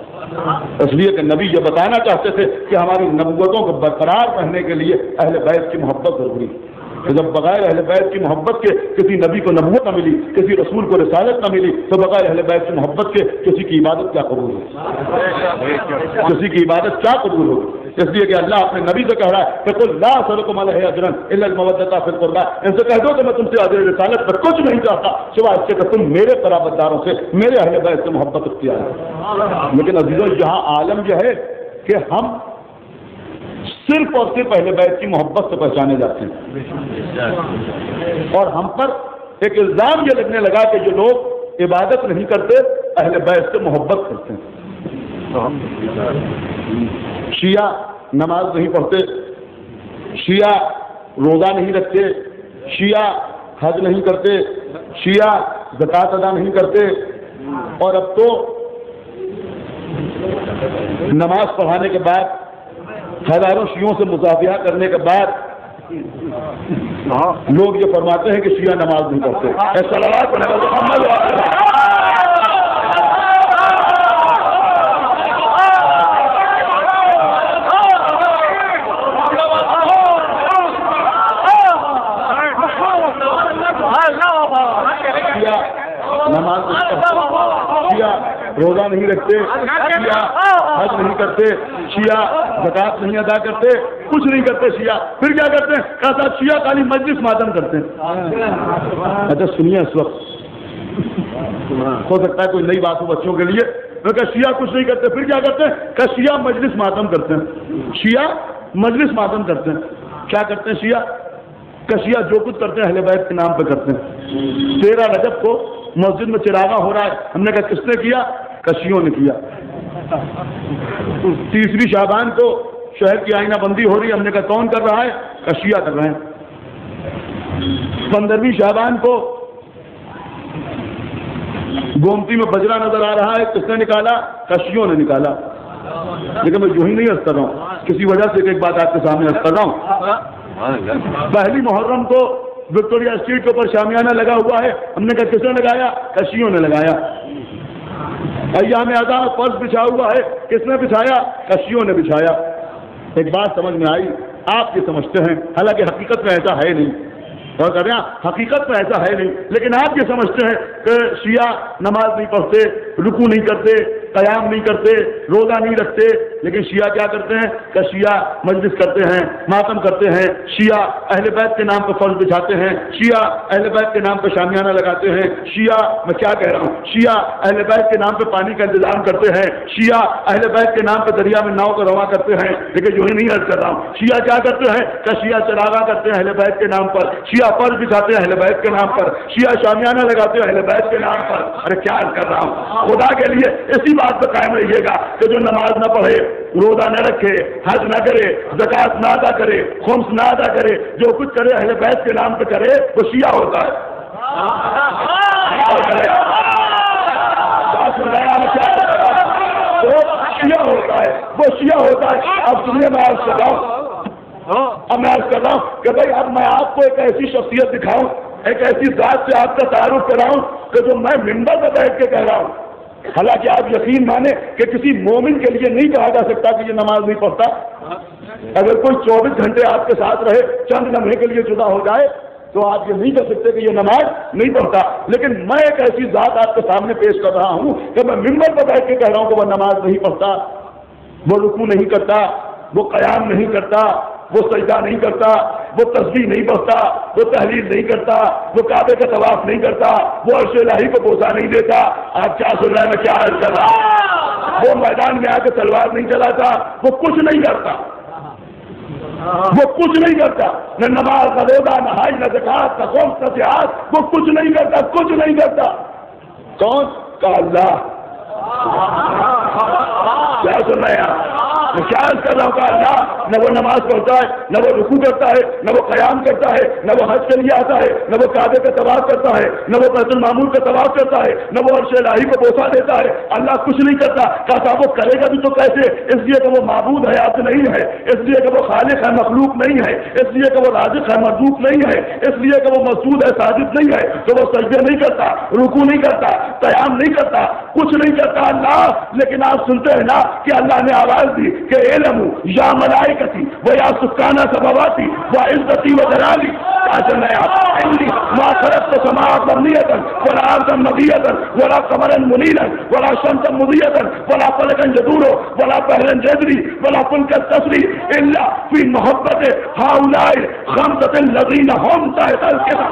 اس لیے کہ نبی یہ بتانا چاہتے تھے کہ ہماری نبوتوں کو برقرار رہنے کے لیے اہل بیت کی محبت ضروری ہے. کہ جب بغیر اہل بیت کی محبت کے کسی نبی کو نبوت نہ ملی، کسی رسول کو رسالت نہ ملی، تو بغیر اہل بیت کی محبت کے کسی کی عبادت کیا قبول ہوگی؟ کسی کی عبادت کیا قبول ہوگی؟ اس لیے کہ اللہ اپنے نبی سے کہہ رہا ہے کہ قل لا اسألکم علیہ اجرا الا المودۃ فی القربى، ان سے کہہ دو کہ میں تم سے اجر رسالت پر کچھ نہیں چاہتا سوائے اس کے کہ تم میرے قرابت داروں سے، میرے اہل بیت سے محبت اختیار ہے. لیکن عزیزو یہاں عالم یہ ہے کہ ہم صرف اور صرف اہل بیت کی محبت سے پہچانے جاتے ہیں، اور ہم پر ایک الزام یہ لگنے لگا کہ جو لوگ عبادت نہیں کرتے اہل بیت سے محبت کرتے ہیں. شیعہ نماز نہیں پڑھتے، شیعہ روزہ نہیں رکھتے، شیعہ حج نہیں کرتے، شیعہ زکوٰۃ ادا نہیں کرتے، اور اب تو نماز پڑھانے کے بعد ہزاروں شیعوں سے مصافحہ کرنے کے بعد لوگ یہ فرماتے ہیں کہ شیعہ نماز نہیں پڑھتے. صلوات پڑھنے والے محمد نماز شیعہ روزہ نہیں رکھتے، شیعہ حج نہیں کرتے، شیعہ زکوٰۃ نہیں ادا کرتے، کچھ نہیں کرتے شیعہ. پھر کیا کرتے ہیں؟ کہا شیعہ خالی مجلس ماتم کرتے ہیں. اچھا سنیے، اس وقت ہو سکتا ہے کوئی نئی بات ہو بچوں کے لیے. میں کہا شیعہ کچھ نہیں کرتے، پھر کیا کرتے ہیں؟ کہ شیعہ مجلس ماتم کرتے ہیں. شیعہ مجلس ماتم کرتے ہیں. کیا کرتے ہیں شیعہ؟ کہ شیعہ جو کچھ کرتے ہیں اہل بیت کے نام پہ کرتے ہیں. 13 رجب کو مسجد میں چراغا ہو رہا ہے، ہم نے کہا کس نے کیا؟ کشیوں نے کیا. 30 شعبان کو شہر کی آئینہ بندی ہو رہی ہے، ہم نے کہا کون کر رہا ہے؟ کشیہ کر رہے ہیں. 15 شعبان کو گومتی میں بجرا نظر آ رہا ہے، کس نے نکالا؟ کشیوں نے نکالا. لیکن میں یوں ہی نہیں عرض کر رہا ہوں، کسی وجہ سے ایک بات آپ کے سامنے عرض کر رہا ہوں۔ پہلی محرم کو وکٹوریا اسٹریٹ کے اوپر شامیانہ لگا ہوا ہے، ہم نے کہا کس نے لگایا؟ شیعوں نے لگایا۔ ایام آزاد فرش بچھا ہوا ہے، کس نے بچھایا؟ شیعوں نے بچھایا۔ ایک بات سمجھ میں آئی، آپ یہ سمجھتے ہیں، حالانکہ حقیقت میں ایسا ہے نہیں، اور کر رہے ہیں حقیقت میں ایسا ہے نہیں، لیکن آپ یہ سمجھتے ہیں کہ شیعہ نماز نہیں پڑھتے، رکوع نہیں کرتے، قیام نہیں کرتے، روزہ نہیں رکھتے، لیکن شیعہ کیا کرتے ہیں کہ شیعہ مجلس کرتے ہیں، ماتم کرتے ہیں، شیعہ اہل بیت کے نام پہ فرض بچھاتے ہیں، شیعہ اہل بیت کے نام پہ شامیانہ لگاتے ہیں، شیعہ میں کیا کہہ رہا ہوں، شیعہ اہل بیت کے نام پہ پانی کا انتظام کرتے ہیں، شیعہ اہل بیت کے نام پہ دریا میں ناؤ کو رواں کرتے ہیں، لیکن جو ہی نہیں عرض کر رہا ہوں، شیعہ کیا کرتے ہیں کہ شیعہ چراغاں کرتے ہیں اہل بیت کے نام پر، شیعہ فرض بچھاتے ہیں اہل بیت کے نام پر، شیعہ شامیانہ لگاتے ہیں اہل بیت کے نام پر۔ ارے کیا عرض کر رہا ہوں، خدا کے لیے اسی بات پہ قائم رہیے گا کہ جو نماز نہ پڑھے، روزہ نہ رکھے، حج نہ کرے، زکات نہ ادا کرے، خمس نہ ادا کرے، جو کچھ کرے اہل بیت کے نام پہ کرے، وہ شیعہ ہوتا ہے۔ وہ شیعہ ہوتا ہے، وہ شیعہ ہوتا ہے۔ اب سنیے، میں عرض کر رہا ہوں، اب میں عرض کر رہا ہوں کہ بھائی اب میں آپ کو ایک ایسی شخصیت دکھاؤں، ایک ایسی ذات سے آپ کا تعارف کراؤں کہ جو میں ممبر پہ بیٹھ کے کہہ رہا ہوں۔ حالانکہ آپ یقین مانیں کہ کسی مومن کے لیے نہیں کہا جا سکتا کہ یہ نماز نہیں پڑھتا۔ اگر کوئی 24 گھنٹے آپ کے ساتھ رہے، چند لمحے کے لیے جدا ہو جائے، تو آپ یہ نہیں کہہ سکتے کہ یہ نماز نہیں پڑھتا۔ لیکن میں ایک ایسی ذات آپ کے سامنے پیش کر رہا ہوں کہ میں ممبر پر بیٹھ کے کہہ رہا ہوں کہ وہ نماز نہیں پڑھتا، وہ رکوع نہیں کرتا، وہ قیام نہیں کرتا، وہ سجدہ نہیں کرتا، وہ تسبیح نہیں پڑھتا، وہ تحلیل نہیں کرتا، وہ کعبے کا طواف نہیں کرتا، وہ عرش الہی کو بوسہ نہیں دیتا۔ آپ کیا سن رہے ہیں، میں کیا عرض کر رہا ہوں؟ وہ میدان میں آ کے تلوار نہیں چلاتا، وہ کچھ نہیں کرتا، وہ کچھ نہیں کرتا، نہ نماز، نہ روزہ، نہ حج، نہ زکات، نہ خمس، نہ جہاد، وہ کچھ نہیں کرتا، کچھ نہیں کرتا۔ کون؟ کہ اللہ۔ کیا سن رہے ہیں آپ؟ میں کیا عرض کر رہا ہوں کہ اللہ نہ وہ نماز پڑھتا ہے، نہ وہ رکوع کرتا ہے، نہ وہ قیام کرتا ہے، نہ وہ حج کے لیے آتا ہے، نہ وہ کعبے کا طواف کرتا ہے، نہ وہ بیت المعمور کا طواف کرتا ہے، نہ وہ عرش الہی کو بوسہ دیتا ہے۔ اللہ کچھ نہیں کرتا۔ کہا وہ کرے گا بھی تو کیسے؟ اس لیے کہ وہ معبود ہے، عبد نہیں ہے، اس لیے کہ وہ خالق ہے، مخلوق نہیں ہے، اس لیے کہ وہ رازق ہے، مرزوق نہیں ہے، اس لیے کہ وہ مسجود ہے، ساجد نہیں ہے، تو وہ سجدے نہیں کرتا، رکوع نہیں کرتا، قیام نہیں کرتا، کچھ نہیں کرتا اللہ۔ لیکن آپ سنتے ہیں نا کہ اللہ نے آواز دی کہ علم یا ملائکتی و یا سکانہ سماواتی و عزتی و جلالی۔ کیا چل رہے آپ؟ ما خلقت السماء مبنیۃ ولا ارضا مبنیۃ ولا قمرا منیرا ولا شمسا مضیۃ ولا فلکا یدور ولا بحرا یجری ولا فلکا تسری الا فی محبت هؤلاء خمسة الذین هم تحت الكتاب۔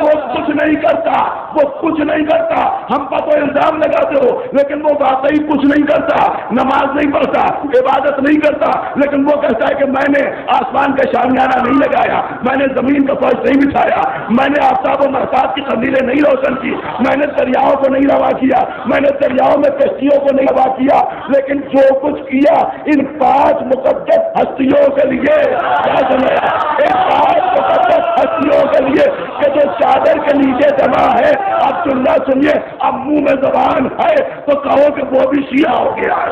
وہ کچھ نہیں کرتا، وہ کچھ نہیں کرتا۔ ہم پر تو الزام لگاتے ہو، لیکن وہ واقعی کچھ نہیں کرتا۔ نماز نہیں پڑھتا، عبادت نہیں کرتا، لیکن وہ کہتا ہے کہ میں نے آسمان کا شامیانہ نہیں لگایا، میں نے زمین کا فرش نہیں بچھایا، میں نے آفتاب و مہتاب کی قندیلیں نہیں روشن کی، میں نے دریاؤں کو نہیں روا کیا، میں نے دریاؤں میں کشتیوں کو نہیں روا کیا، لیکن جو کچھ کیا ان 5 مقدس ہستیوں کے لیے۔ کیا سمجھا؟ ان 5 مقدس ہستیوں کے لیے کہ جو چادر کے نیچے جمع ہے۔ عبداللہ سنیے، اب منہ میں زبان ہے تو کہو کہ وہ بھی شیعہ ہو گیا ہے۔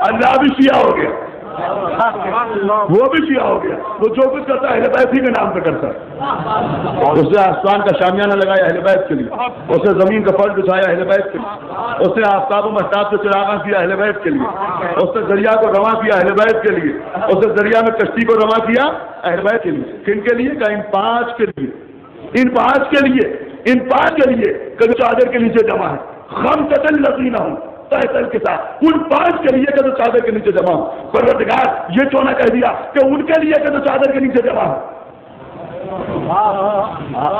اللہ بھی شیعہ ہو گیا۔ وہ بھی شیعہ ہو گیا. وہ جو کچھ کرتا ہے اہل بیت ہی کے نام پہ کرتا ہے. اس نے آسمان کا شامیانہ لگایا اہل بیت کے لیے, اس نے زمین کا فرش بچھایا اہل بیت کے لیے, اس نے آفتاب و مہتاب سے چراغاں کیا اہل بیت کے لیے, اس نے دریا کو رواں کیا اہل بیت کے لیے, اس نے دریا میں کشتی کو رواں کیا اہل بیت کے لیے. کن کے لیے؟ کہ ان پانچ کے لیے, ان پانچ کے لیے کہ جو چادر کے نیچے جمع ہے. خمسۃ الذین ہوں تحت الکتاب, ان پانچ کے لیے کہ جو چادر کے نیچے جمع ہو. پروردگار یہ کیوں نہ کہہ دیا کہ ان کے لیے کہ جو چادر کے نیچے جمع ہو؟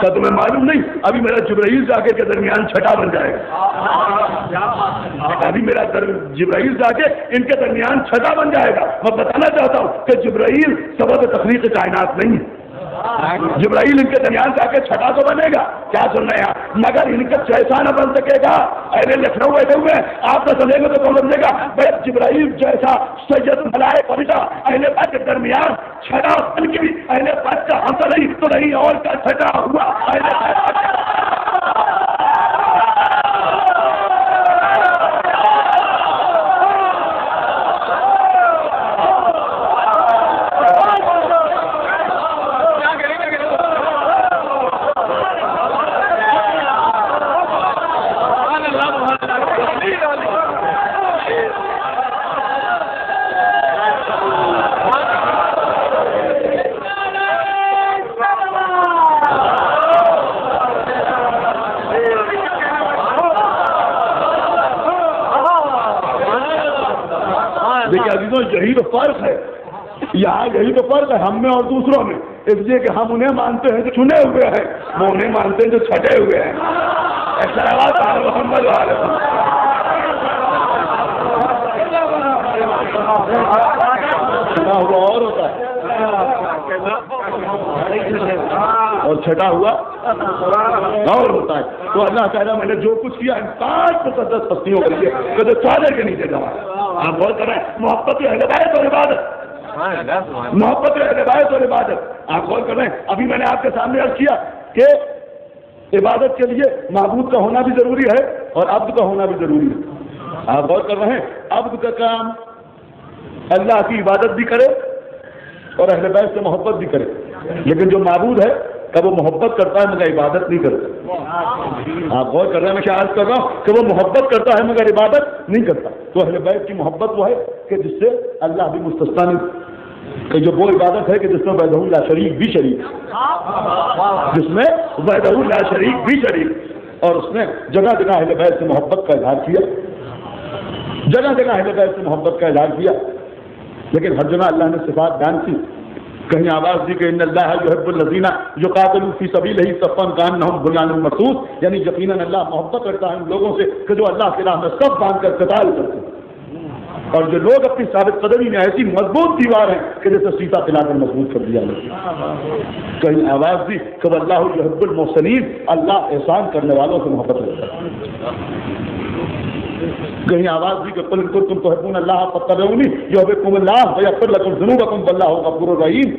کا تمہیں معلوم نہیں؟ ابھی میرا جبرائیل جا کے درمیان چھٹا بن جائے گا. ابھی میرا جبرائیل جا کے ان کے درمیان چھٹا بن جائے گا. میں بتانا چاہتا ہوں کہ جبرائیل سبب تخلیق کائنات نہیں ہے. جبرائیل ان کے درمیان جا کے چھٹا تو بنے گا. کیا سن رہے ہیں؟ مگر ان کا جیسا نہ بن سکے گا. اہل لکھنؤ بیٹھے ہوئے آپ نہ سمجھیں گے تو کون سمجھے گا؟ بھائی جبرائیل جیسا سید ملائک فرشتہ اہل بیت کے درمیان چھٹا بن کے بھی اہل بیت کا حمزہ نہیں تو نہیں اور کا چھٹا ہوا اہل بیت. دیکھیے عزیزوں, یہی تو فرق ہے. یہاں یہی تو فرق ہے ہم میں اور دوسروں میں. اس لیے کہ ہم انہیں مانتے ہیں جو چنے ہوئے ہیں, وہ انہیں مانتے ہیں جو چھٹے ہوئے ہیں. ایسا محمد والے اور ہوتا ہے اور چھٹا ہوا اور ہوتا ہے. تو اللہ تعالیٰ میں نے جو کچھ کیا ان پانچ مقدس ہستیوں کے لیے کبھی چادر کے نیچے جمع. آپ غور کر رہے ہیں, محبت ہدایت اور عبادت, محبت ہدایت اور عبادت. آپ غور کر رہے ہیں, ابھی میں نے آپ کے سامنے عرض کیا کہ عبادت کے لیے معبود کا ہونا بھی ضروری ہے اور عبد کا ہونا بھی ضروری ہے. آپ غور کر رہے ہیں, عبد کا کام اللہ کی عبادت بھی کرے اور اہل بیت سے محبت بھی کرے, لیکن جو معبود ہے کہ وہ محبت کرتا ہے مگر عبادت نہیں کرتا. آپ غور کر رہے ہیں, میں کیا عرض کر رہا ہوں کہ وہ محبت کرتا ہے مگر عبادت نہیں کرتا. تو اہل بیت کی محبت وہ ہے کہ جس سے اللہ بھی مستثنی نہیں, کہ جو وہ عبادت ہے کہ جس میں وحدہ لا شریک بھی شریک, جس میں وحدہ لا شریک بھی شریک. اور اس نے جگہ جگہ اہل بیت سے محبت کا اظہار کیا, جگہ جگہ اہل بیت سے محبت کا اظہار کیا. لیکن ہر جگہ اللہ نے صفات بیان کی. کہیں آواز دی کہ ان اللہ یحب الذین یقاتلون فی سبیلہ صفا کانہم بنیان مرصوص, یعنی یقیناً اللہ محبت کرتا ہے ان لوگوں سے کہ جو اللہ کی راہ میں صف باندھ کر قتال کرتے ہیں. اور جو لوگ اپنی ثابت قدمی میں ایسی مضبوط دیوار ہیں کہ جیسے سیتا پلا کر مضبوط کر دیا گیا. کہیں آواز دی کہ اللہ یحب المحسنین, اللہ احسان کرنے والوں سے محبت کرتا ہے. کہیں آواز دی کہ قل ان کنتم تحبون اللہ فاتبعونی یحببکم اللہ ویغفر لکم ذنوبکم واللہ غفور رحیم.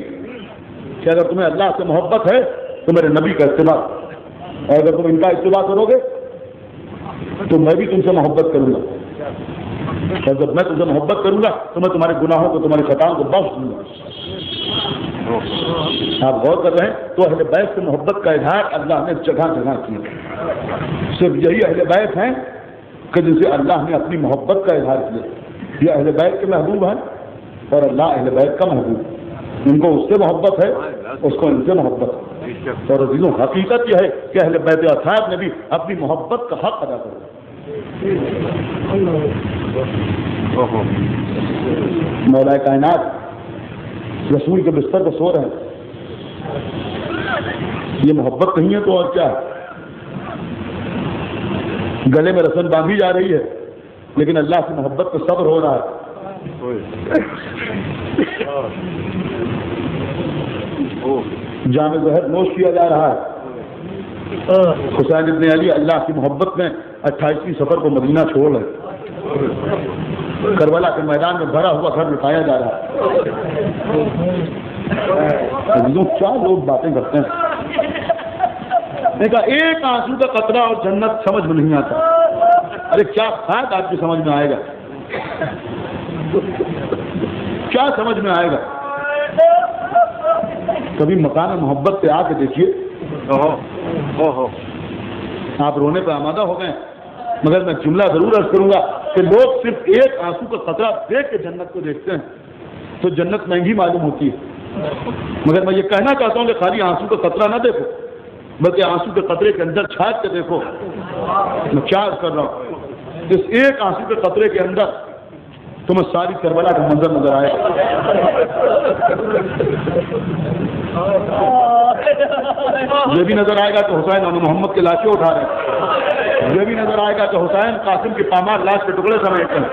کہ اگر تمہیں اللہ سے محبت ہے تو میرے نبی کا اتباع, اور اگر تم ان کا اتباع کرو گے تو میں بھی تم سے محبت کروں گا, اور جب میں تم سے محبت کروں گا تو میں تمہارے گناہوں کو, تمہاری خطاؤں کو بخش دوں گا. آپ غور کر رہے ہیں, تو اہل بیت سے محبت کا اظہار اللہ نے جگہ جگہ کیا. صرف یہی اہل بیت ہیں کہ جن سے اللہ نے اپنی محبت کا اظہار کیا. یہ اہل بیت کے محبوب ہیں اور اللہ اہل بیت کا محبوب. ان کو اس سے محبت ہے, اس کو ان سے محبت ہے. اور عزیزوں, حقیقت یہ ہے کہ اہل بیت اطہار نے بھی اپنی محبت کا حق ادا کر دیا. مولا کائنات رسول کے بستر پر سو رہے ہیں, یہ محبت نہیں ہے تو اور کیا ہے؟ گلے میں رسن باندھی جا رہی ہے لیکن اللہ سے محبت کا صبر ہو رہا ہے. جام زہر نوش کیا جا رہا ہے. حسین ابن علی اللہ کی محبت میں 28ویں سفر کو مدینہ چھوڑ رہے, کربلا کے میدان میں بھرا ہوا گھر لٹایا جا رہا ہے. کیا لوگ باتیں کرتے ہیں, ایک آنسو کا قطرہ اور جنت سمجھ میں نہیں آتا. ارے کیا خیال آپ کی سمجھ میں آئے گا؟ کیا سمجھ میں آئے گا؟ کبھی مکان محبت پہ آ کے دیکھیے، آپ رونے پہ آمادہ ہو گئے، مگر میں جملہ ضرور عرض کروں گا کہ لوگ صرف ایک آنسو کا قطرہ دیکھ کے جنت کو دیکھتے ہیں تو جنت مہنگی معلوم ہوتی ہے، مگر میں یہ کہنا چاہتا ہوں کہ خالی آنسو کا قطرہ نہ دیکھو، بلکہ آنسو کے قطرے کے اندر چھانٹ کے دیکھو۔ میں کیا عرض کر رہا ہوں، اس ایک آنسو کے قطرے کے اندر تمہیں ساری کربلا کا منظر نظر آئے، یہ بھی نظر آئے گا کہ حسین اور محمد کی لاشیں اٹھا رہے ہیں، یہ بھی نظر آئے گا کہ حسین قاسم کی پامال لاش کے ٹکڑے سمیٹتے ہیں،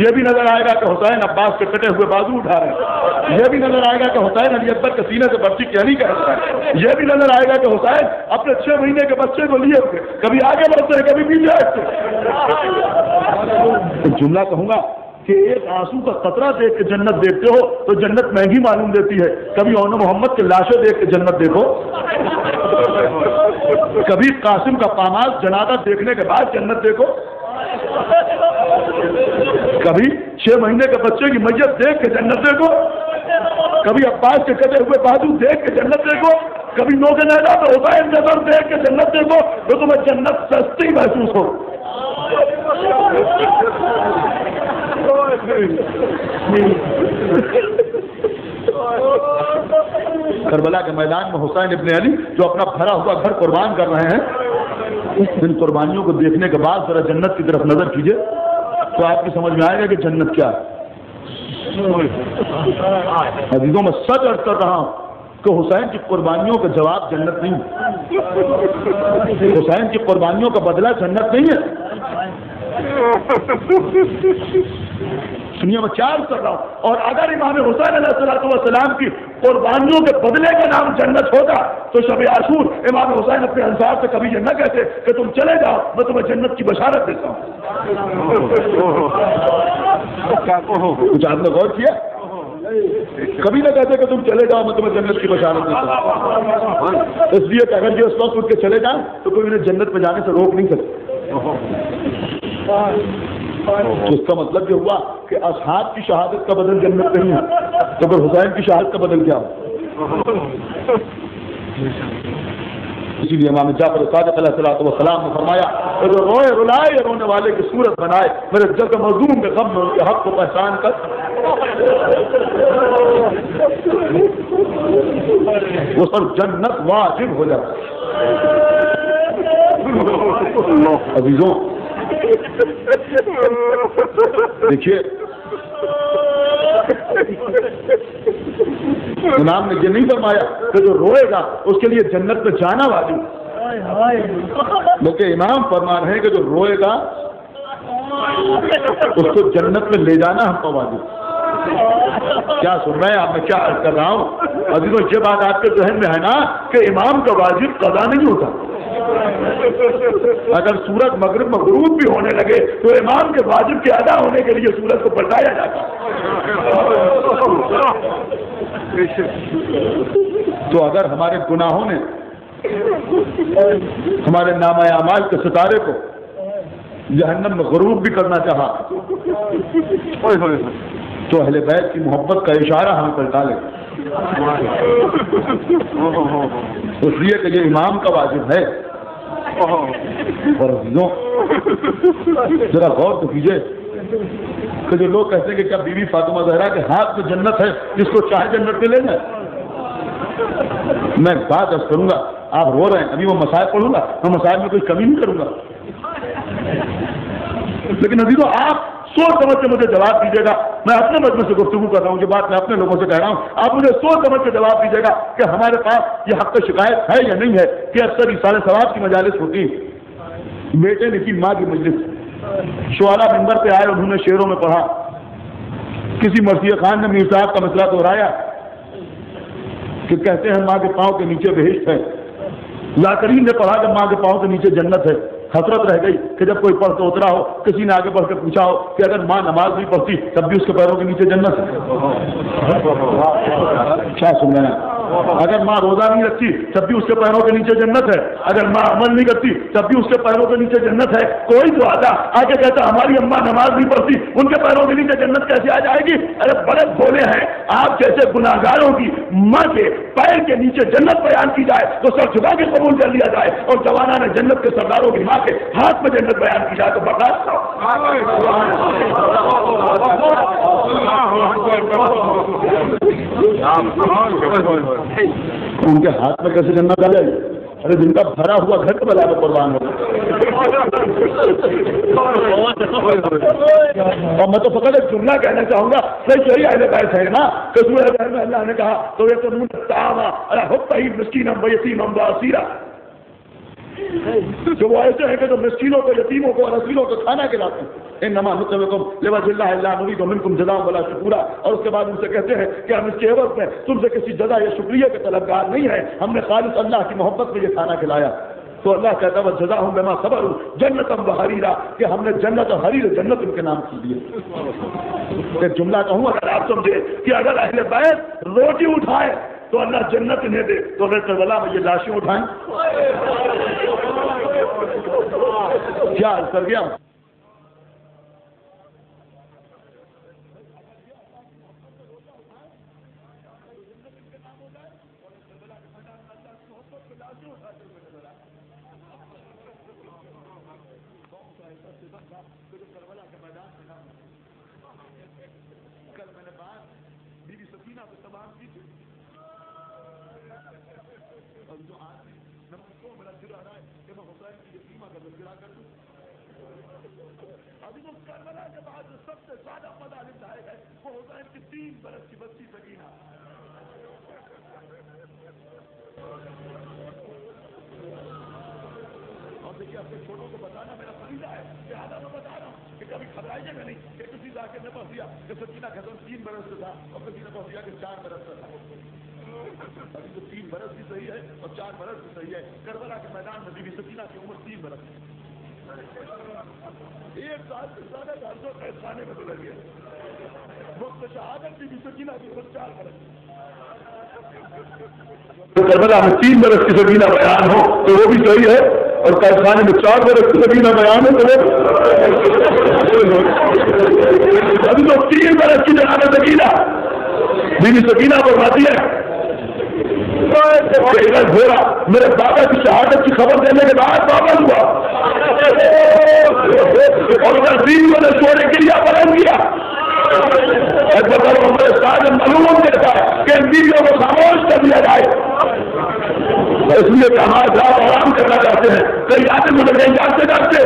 یہ بھی نظر آئے گا کہ حسین عباس کے کٹے ہوئے بازو اٹھا رہے ہیں، یہ بھی نظر آئے گا کہ حسین علی اکبر کے سینے سے برچی کیانی کر رہا ہے، یہ بھی نظر آئے گا کہ حسین اپنے 6 مہینے کے بچے کو لیے ہوئے کبھی آگے بڑھتے ہیں کبھی پیچھے ہٹتے ہیں۔ جملہ کہوں گا کہ ایک آنسو کا قطرہ دیکھ کے جنت دیکھتے ہو تو جنت مہنگی معلوم دیتی ہے، کبھی اون محمد کے لاشیں دیکھ کے جنت دیکھو، کبھی قاسم کا پامال جنازہ دیکھنے کے بعد جنت دیکھو، کبھی 6 مہینے کے بچے کی میت دیکھ کے جنت دیکھو، کبھی عباس کے کٹے ہوئے بازو دیکھ کے جنت دیکھو، کبھی نوک نیزہ تو حسین نظر دیکھ کے جنت دیکھو تو تمہیں جنت سستی محسوس ہو۔ کربلا کے میدان میں حسین ابن علی جو اپنا بھرا ہوا گھر قربان کر رہے ہیں، ان قربانیوں کو دیکھنے کے بعد ذرا جنت کی طرف نظر کیجئے تو آپ کی سمجھ میں آئے گا کہ جنت کیا ہے۔ عزیزوں میں سچ عرض کر رہا ہوں کہ حسین کی قربانیوں کا جواب جنت نہیں ہے، حسین کی قربانیوں کا بدلہ جنت نہیں ہے۔ سنیے میں کیا عرض کر رہا ہوں، اور اگر امام حسین علیہ السلام کی قربانیوں کے بدلے کا نام جنت ہوگا تو شب عاشور امام حسین اپنے انصار سے کبھی یہ نہ کہتے کہ تم چلے جاؤ میں تمہیں جنت کی بشارت دیتا ہوں۔ کچھ آپ نے غور کیا؟ کبھی نہ کہتے کہ تم چلے جاؤ میں تمہیں جنت کی بشارت دیتا ہوں، اس لیے کہ اگر یہ اس وقت اٹھ کے چلے جائیں تو کوئی انہیں جنت میں جانے سے روک نہیں سکتا۔ اس کا مطلب یہ ہوا کہ اصحاب کی شہادت کا بدل جنت نہیں ہے، تو پھر حسین کی شہادت کا بدل کیا ہو؟ اسی لیے امام جعفر صادق علیہ السلام نے فرمایا کہ جو روئے رلائے یا رونے والے کی صورت بنائے میرے جلد مظلوم کے غم میں ان کے حق کو پہچان کر وہ سب جنت واجب ہو جاتا۔ عزیزوں دیکھیے امام نے یہ نہیں فرمایا کہ جو روئے گا اس کے لیے جنت میں جانا واجب، بلکہ امام فرما رہے ہیں کہ جو روئے گا اس کو جنت میں لے جانا ہم کو واجب۔ کیا سن رہے ہیں آپ؟ میں کیا عرض کر رہا ہوں عزیزوں، یہ بات آپ کے ذہن میں ہے نا کہ امام کا واجب قضا نہیں ہوتا، اگر سورج مغرب میں غروب بھی ہونے لگے تو امام کے واجب کے ادا ہونے کے لیے سورج کو پلٹایا جاتا۔ تو اگر ہمارے گناہوں نے ہمارے نامہ اعمال کے ستارے کو جہنم میں غروب بھی کرنا چاہا تو اہل بیت کی محبت کا اشارہ ہمیں پلٹا لے، اس لیے کہ یہ امام کا واجب ہے۔ اور عزیزوں ذرا غور تو کیجئے کہ جو لوگ کہتے ہیں کہ کیا بیوی فاطمہ زہرا کے ہاتھ میں جنت ہے جس کو چاہے جنت میں لے جائے، میں بات عرض کروں گا، آپ رو رہے ہیں، ابھی وہ مسائل پڑھوں گا، میں مسائل میں کوئی کمی نہیں کروں گا، لیکن عزیزوں آپ سوچ سمجھ کے مجھے جواب دیجیے گا، میں اپنے مجمع سے گفتگو کر رہا ہوں، یہ بات میں اپنے لوگوں سے کہہ رہا ہوں، آپ مجھے سوچ سمجھ کے جواب دیجیے گا کہ ہمارے پاس یہ حق شکایت ہے یا نہیں ہے کہ اکثر اصالہ ثواب کی مجالس ہوتی ہیں، بیٹے نے کی ماں کی مجلس، شعراء منبر پہ آئے، انہوں نے شعروں میں پڑھا، کسی مرثیہ خان نے میر صاحب کا مسئلہ دہرایا کہ کہتے ہیں ماں کے پاؤں کے نیچے بہشت ہے، ذاکرین نے پڑھا کہ ماں کے پاؤں کے نیچے جنت ہے، حسرت رہ گئی کہ جب کوئی پڑھ کے اترا ہو کسی نے آگے بڑھ کے پوچھا ہو کہ اگر ماں نماز نہیں پڑھتی تب بھی اس کے پیروں کے نیچے جنت ہے۔ کیا سن رہے ہیں؟ اگر ماں روزہ نہیں رکھتی تب بھی اس کے پیروں کے نیچے جنت ہے, اگر ماں عمل نہیں کرتی تب بھی اس کے پیروں کے نیچے جنت ہے. کوئی تو آتا آگے کہتا ہماری اماں نماز نہیں پڑھتی, ان کے پیروں کے نیچے جنت کیسے آ جائے گی؟ ارے بڑے بھولے ہیں آپ جیسے گناہگاروں کی ماں کے پیر کے نیچے جنت بیان کی جائے تو سر جھکا کے قبول کر لیا جائے, اور جوانہ نے جنت کے سرداروں کی ماں کے ہاتھ میں جنت بیان کی جائے تو برداشت کرو. ان کے ہاتھ میں کیسے جنت آ جائے؟ ارے جن کا بھرا ہوا گھر کے بلا میں قربان ہو. اور میں تو فقط ایک جملہ کہنا چاہوں گا, صحیح اہل بیت ہے نا کہ سورہ بقرہ میں اللہ نے کہا تو یہ تمون الطعام علی حبہ مسکینا و یتیما و اسیرا, جو وہ ایسے ہیں کہ جو مسکینوں کو, یتیموں کو اور اسیروں کو کھانا کھلاتے ہیں. انما نطعمکم لوجه اللہ لا نريد منکم جزاء ولا شکورا, اور اس کے بعد ان سے کہتے ہیں کہ ہم اس کے عوض میں تم سے کسی جزا یا شکریہ کے طلبگار نہیں ہیں, ہم نے خالص اللہ کی محبت میں یہ کھانا کھلایا. تو اللہ کہتا ہے جزاہم بما صبروا جنتا وحریرا, کہ ہم نے جنت اور حریر جنت ان کے نام کی دیے. ایک جملہ کہوں اگر آپ سمجھے کہ اگر اہل بیت روٹی اٹھائے تو اللہ جنت انہیں دے, تو اگر کربلا میں یہ لاشیں اٹھائیں کیا کر گیا. کل میں نے بات بی بی سکینہ کو تمام کی تھی, اور جو آج نمبر کو میرا دل آ رہا ہے کہ میں حسین کی یتیمہ کا تذکرہ کر دوں. ابھی تو کربلا کے بعد جو سب سے زیادہ مظالم ڈھائے گئے وہ حسین کی 3 برس کی بچی سکینہ. اور دیکھیے اپنے چھوٹوں کو بتانا میرا فریضہ ہے, لہٰذا میں بتا رہا ہوں کہ کبھی گھبرائیے گا نہیں کہ کسی ذاکر نے پڑھ دیا کہ سکینہ کا 3 برس سے تھا اور کسی نے پڑھ دیا کہ 4 برس سے تھا. ابھی تو 3 برس بھی صحیح ہے اور 4 برس بھی صحیح ہے. کربلا کے میدان میں بی بی سکینہ کی عمر 3 برس, 1 سال سے زیادہ عرصہ قید خانے میں گزر گیا. وقت شہادت بی بی سکینہ کی عمر 4 برس. کربلا میں 3 برس کی سکینہ بیان ہو تو وہ بھی صحیح ہے, اور قید خانے میں 4 برس کی سکینہ بیان ہے تو وہ ابھی تو 3 برس کی جناب سکینہ بی بی سکینہ فرماتی ہے گھوڑا میرے بابا کی شہادت کی خبر دینے کے بعد واپس ہوا, اور اگر 3 برس چھوڑنے کے لیے پلن کیا. معلوم دیتا ہے کہ ان بیویوں کو خاموش کر دیا جائے, اس لیے کہ ہمارے رات آرام کرنا چاہتے ہیں. کئی آتے مجھے نہیں جانتے جانتے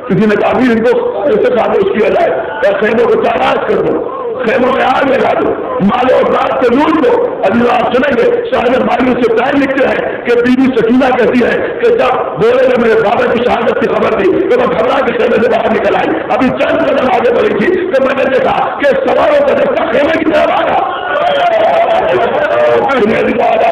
کسی نے کہا ان کو اسے خاموش کیا جائے, اور خیموں کو تاراج کر دو, خیموں میں آگ لگا دو, مال اور رات سے لوٹ دو. ابھی آپ سنیں گے شاہد مالی سے ٹائم لکھتے ہیں کہ بی بی سکینہ کہتی ہے کہ جب بولے نے میرے بابا کی شہادت کی خبر دی تو میں گھبرا کے خیمے سے باہر نکل آئی. ابھی چند قدم آگے بڑھی تھی کہ میں نے دیکھا کہ سواروں کا رستہ خیمے کی طرف آیا.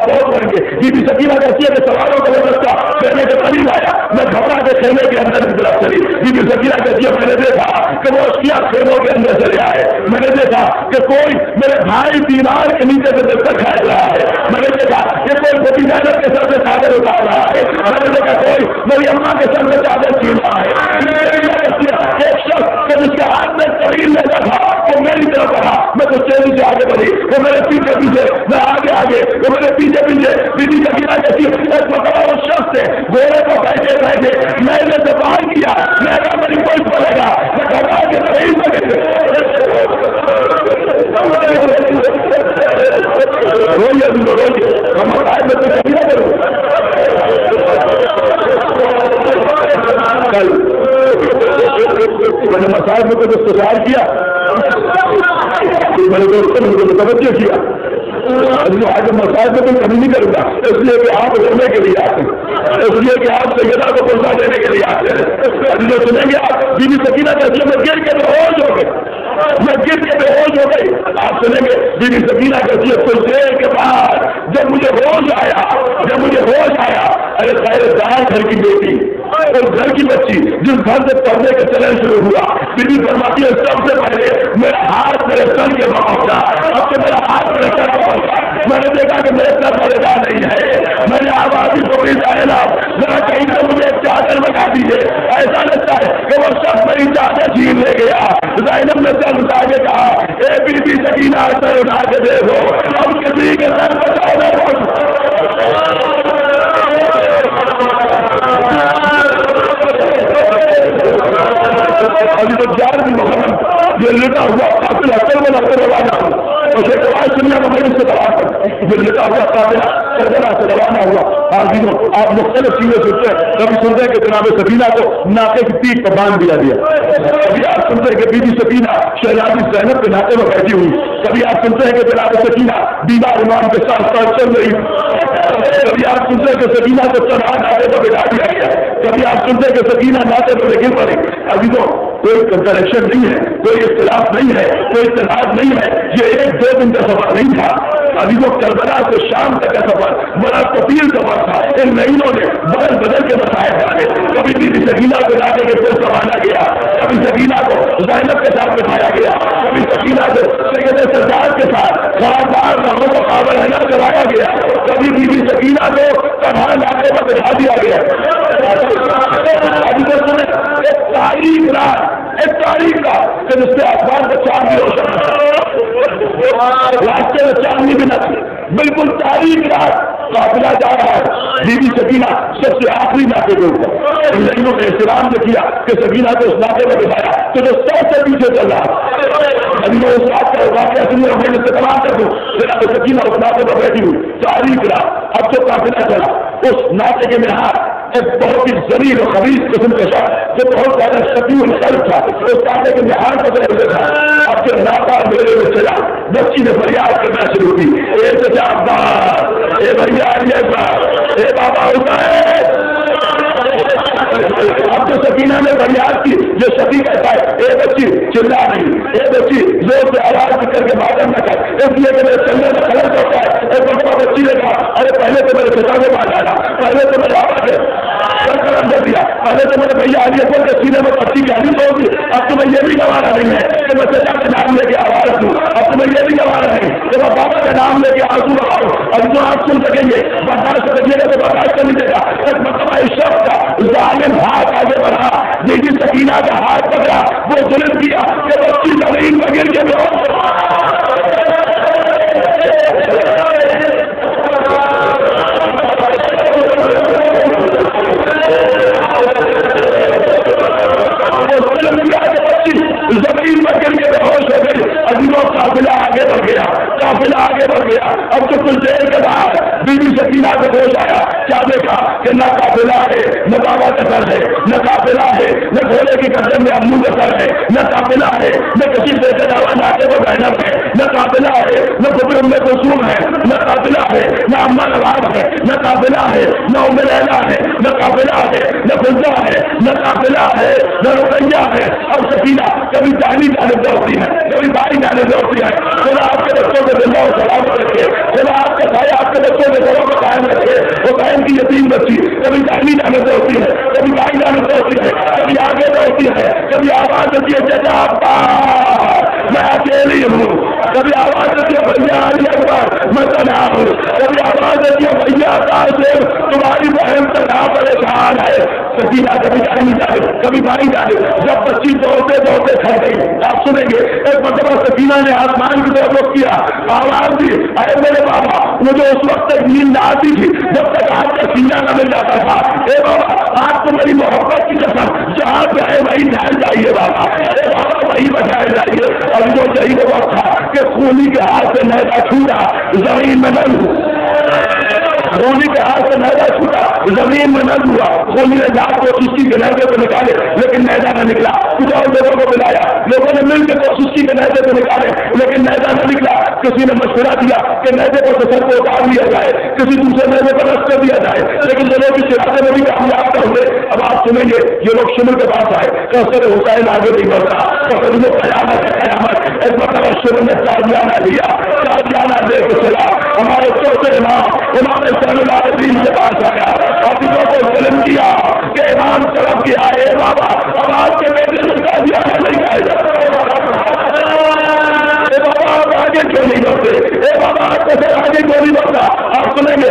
بہت بڑھیں گے. بی بی سکینہ کہتی ہے کہ سواروں کا رستہ خیمے کے قریب آیا, میں گھبرا کے خیمے کے اندر کی طرف چلی. بی بی سکینہ کہتی ہے میں نے دیکھا کہ وہ اشیاء خیموں کے اندر چلے آئے. میں نے دیکھا کہ کوئی میرے بھائی دیوار کے نیچے سے دستک کھا رہا ہے. میں نے دیکھا کہ کوئی بڑی محنت کے سر سے چادر اٹھا رہا ہے. میں نے دیکھا کوئی میری اماں کے سر سے چادر چھین رہا ہے. ایک شخص کہ جس کے ہاتھ میں تحریر لیتا تھا وہ میری طرف بڑھا, میں تو تیزی سے آگے بڑھی, وہ میرے پیچھے پیچھے, میں آگے آگے, وہ میرے پیچھے پیچھے. بیوی سکینہ کہتی ہے ایک مرتبہ اس شخص سے گھوڑے کو بیٹھے بیٹھے میں نے سے باہر کیا, میں کہا میری کوئی پڑے گا, میں گھبرا کے نہیں سکے. روئیے روئیے ہم آج میں تو سکینہ کروں. کل میں نے مسائل میں تو استشار کیا, میں نے دوستوں نے مجھے متوجہ کیا آج مسائل میں کوئی کمی نہیں کروں گا, اس لیے کہ آپ رونے کے لیے آتے ہیں, اس لیے کہ آپ سیدہ کو پرسہ دینے کے لیے آتے ہیں. جو سنیں گے آپ بی بی سکینہ کہتی ہے میں گر کے بے ہوش ہو گئی, میں گر کے بے ہوش ہو گئی. آپ سنیں گے بی بی سکینہ کہتی ہے کچھ دیر کے بعد جب مجھے ہوش آیا, ارے خیر دار گھر کی بیٹی اور گھر کی بچی جس گھر سے پڑھنے کا چلن شروع ہوا, بیوی فرماتی ہے سب سے پہلے میرا ہاتھ میرے سر کے پہنچا, اب سے میرا ہاتھ میرے سر پہنچا. میں نے دیکھا کہ میرے سر میرے ہے. میں نے آبادی کو بھی ذرا کہیں تو مجھے چادر بنا دیجیے. ایسا لگتا ہے کہ وہ شخص میری چادر چھین لے گیا. زینب نے سر اٹھا کے کہا اے بی بی سکینہ سر اٹھا کے دیکھو اب کسی کے سر پہ چادر ابھی تو جان بھی محمد جو لٹا ہوا قاتل اکثر میں لڑکے روانہ ہوا اسے دوائی سننا محمد سے دوا کر جو لٹا ہوا قاتل سرگنا سے روانہ ہوا. حاضروں آپ مختلف چیزیں سنتے ہیں. کبھی سنتے ہیں کہ جناب سکینہ کو ناکے کی پیٹ پر باندھ دیا گیا. کبھی آپ سنتے ہیں کہ بی بی سکینہ شہزادی زینب کے ناکے میں بیٹھی ہوئی. کبھی آپ سنتے ہیں کہ جناب سکینہ بیمار امام کے ساتھ ساتھ چل رہی. کبھی آپ سنتے ہیں کہ سکینہ کو چڑھا ناکے پر بٹھا دیا گیا. کبھی آپ سنتے ہیں کہ سکینہ ناکے پر گر پڑی. عزیزوں کوئی کنٹریکشن نہیں ہے, کوئی اختلاف نہیں ہے, کوئی اتحاد نہیں ہے. یہ ایک دو دن کا سفر نہیں تھا. عزیزوں کربلا سے شام تک کا سفر بڑا طویل سفر تھا. ان مہینوں نے بدل بدل کے بتایا جائے. کبھی بی بی سکینہ کو لانے کے پھر سنبھالا گیا, کبھی سکینہ کو زینب کے ساتھ بٹھایا گیا, کبھی سکینہ کو سید سردار کے ساتھ خاردار رہوں کا قابل ہے نہ کرایا گیا, کبھی بی بی سکینہ کو کڑھا لانے پر بٹھا دیا گیا. ایک تاریخ رات, ایک تاریخ رات کہ جس سے آسمان کا چاند بھی روشن راستے میں چاندنی بھی نہ تھی. بالکل تاریخ رات قافلہ جا رہا ہے. بی بی سکینہ سب سے آخری ناکے کے اوپر. ان لڑکیوں نے احترام نے کیا کہ سکینہ کو اس ناکے میں بٹھایا تو جو سب سے پیچھے چل رہا. ابھی میں اس رات کا واقعہ سننے اور میں سے تمام کر دوں. جناب سکینہ اس ناکے پر بیٹھی ہوئی. تاریخ رات اب جو قافلہ چلا اس ناکے کے مہار ایک بہت ہی ذلیل اور خبیث قسم کا شخص جو بہت زیادہ شکیل قلب تھا اس ناکے کے مہار پر بیٹھے تھا. اب جو ناکا میلے میں چلا بچی نے فریاد کرنا شروع کی. اے چچا عباس, اے بھیا علی, اے بابا حسین. اب جو سکینہ نے فریاد کی جو شفیع کہتا ہے اے بچی چلا نہیں, اے بچی زور سے آواز کر کے باتیں نہ کر, اس لیے کہ میرے چلنے میں غلط ہوتا ہے. ایک مرتبہ بچی نے کہا ارے پہلے تو میرے پتا کو مار ڈالا, پہلے تو میرے آواز اندر دیا, پہلے تو میرے بھیا علی اکبر کے سینے میں پٹی کی حدیث ہوگی. اب تمہیں یہ بھی گوارا نہیں ہے کہ میں چچا کا نام لے کے آواز دوں. اب تمہیں یہ بھی گوارا نہیں کہ میں بابا کا نام لے کے آنسو بہاؤں. اب جو آپ سن سکیں گے برداشت کریے گا تو برداشت کر لیجیے گا. ایک مرتبہ اس شخص کا ظالم ہاتھ آگے بڑھا, بی بی سکینہ کا ہاتھ پکڑا, وہ ظلم کیا کہ بچی زمین پر گر کے زمین پر گر کے بےہوش ہو گئی. عزیزوں قافلہ آگے بڑھ گیا, قافلہ آگے بڑھ گیا. اب تو کچھ دیر کے بعد بی بی سکینہ کو ہوش آیا. کیا دیکھا کہ نہ قافلہ ہے, نہ بابا کا سر ہے, نہ قافلہ ہے, نہ گھوڑے کی گردن میں امو کا سر ہے, نہ قافلہ ہے, نہ کسی سے جاوا ناکے پر زینب ہے, نہ قافلہ ہے, نہ خود ام کلثوم ہے, نہ قافلہ ہے, نہ اما نواب ہے, نہ قافلہ ہے, نہ ام لیلا ہے, نہ قافلہ ہے, نہ فضہ ہے, نہ قافلہ ہے, نہ رقیہ ہے. اب سکینہ کبھی دائمی جانب دوڑتی ہے, کبھی بائیں جانب دوڑتی ہے. خدا آپ کے بچوں کو زندہ و سلامت رکھے, خدا آپ کا سایہ آپ کے بچوں کے گھروں کو قائم رکھے. وہ قائم کی یتیم بچی کبھی دائمی جانب دوڑتی ہے, کبھی بائیں جانب دوڑتی ہے, کبھی آگے دوڑتی ہے, کبھی آواز دیتی ہے چچا عباس میں اکیلی ہوں, کبھی آواز دیتی ہے بھیا علی اکبر میں تنہا ہوں, کبھی آواز دیتی ہے بھیا قاسم تمہاری بہن تنہا پریشان ہے. سکینہ کبھی دائمی جانب کبھی بائیں جانب. جب بچی دوڑتے دوڑتے تھک گئی, آپ سنیں گے ایک مرتبہ سکینہ نے آسمان کی طرف رخ کیا, آواز دی اے میرے بابا. مجھے اس وقت تک نیند نہ آتی تھی جب تک آپ کا سینہ نہ مل جاتا تھا. اے بابا آپ کو میری محبت کی قسم جہاں پہ ہے وہی ڈھال جائیے بابا, اے بابا وہی بٹھائے جائیے. اور جو یہی وقت تھا کہ خونی کے ہاتھ سے نیزہ چھوٹا زمین میں نہ ہو, خونی کے ہاتھ سے نیزہ چھوٹا زمین میں نہ ہوا. خونی نے لاکھ کو سستی کے نیزے کو نکالے لیکن نیزہ نہ نکلا. کچھ اور لوگوں کو بلایا, لوگوں نے مل کے سستی کے نیزے کو نکالے لیکن نیزہ نہ نکلا. کسی نے مشورہ دیا کہ نیزے پر سر کو اتار لیا جائے, کسی دوسرے نیزے پر رکھ کر دیا جائے, لیکن دونوں کی چراغے میں بھی کامیاب کر ہوئے. اب آپ سنیں گے یہ لوگ شمر کے پاس آئے, کثر حسین آگے نہیں بڑھتا, قیامت قیامت. ایک مرتبہ شمر نے تازیانہ لیا, تازیانہ لے کے چلا. ہمارے چوتھے امام امام صلی اللہ علیہ وسلم کے پاس آیا, حافظوں کو ظلم کیا کہ امام طرف کیا ہے بابا اب آپ کے بیٹے سے تازیانہ نہیں آئے گا. آگے کیوں نہیں بڑھتے, اے بابا آپ کے سر آگے کیوں نہیں بڑھتا. آپ سنیں گے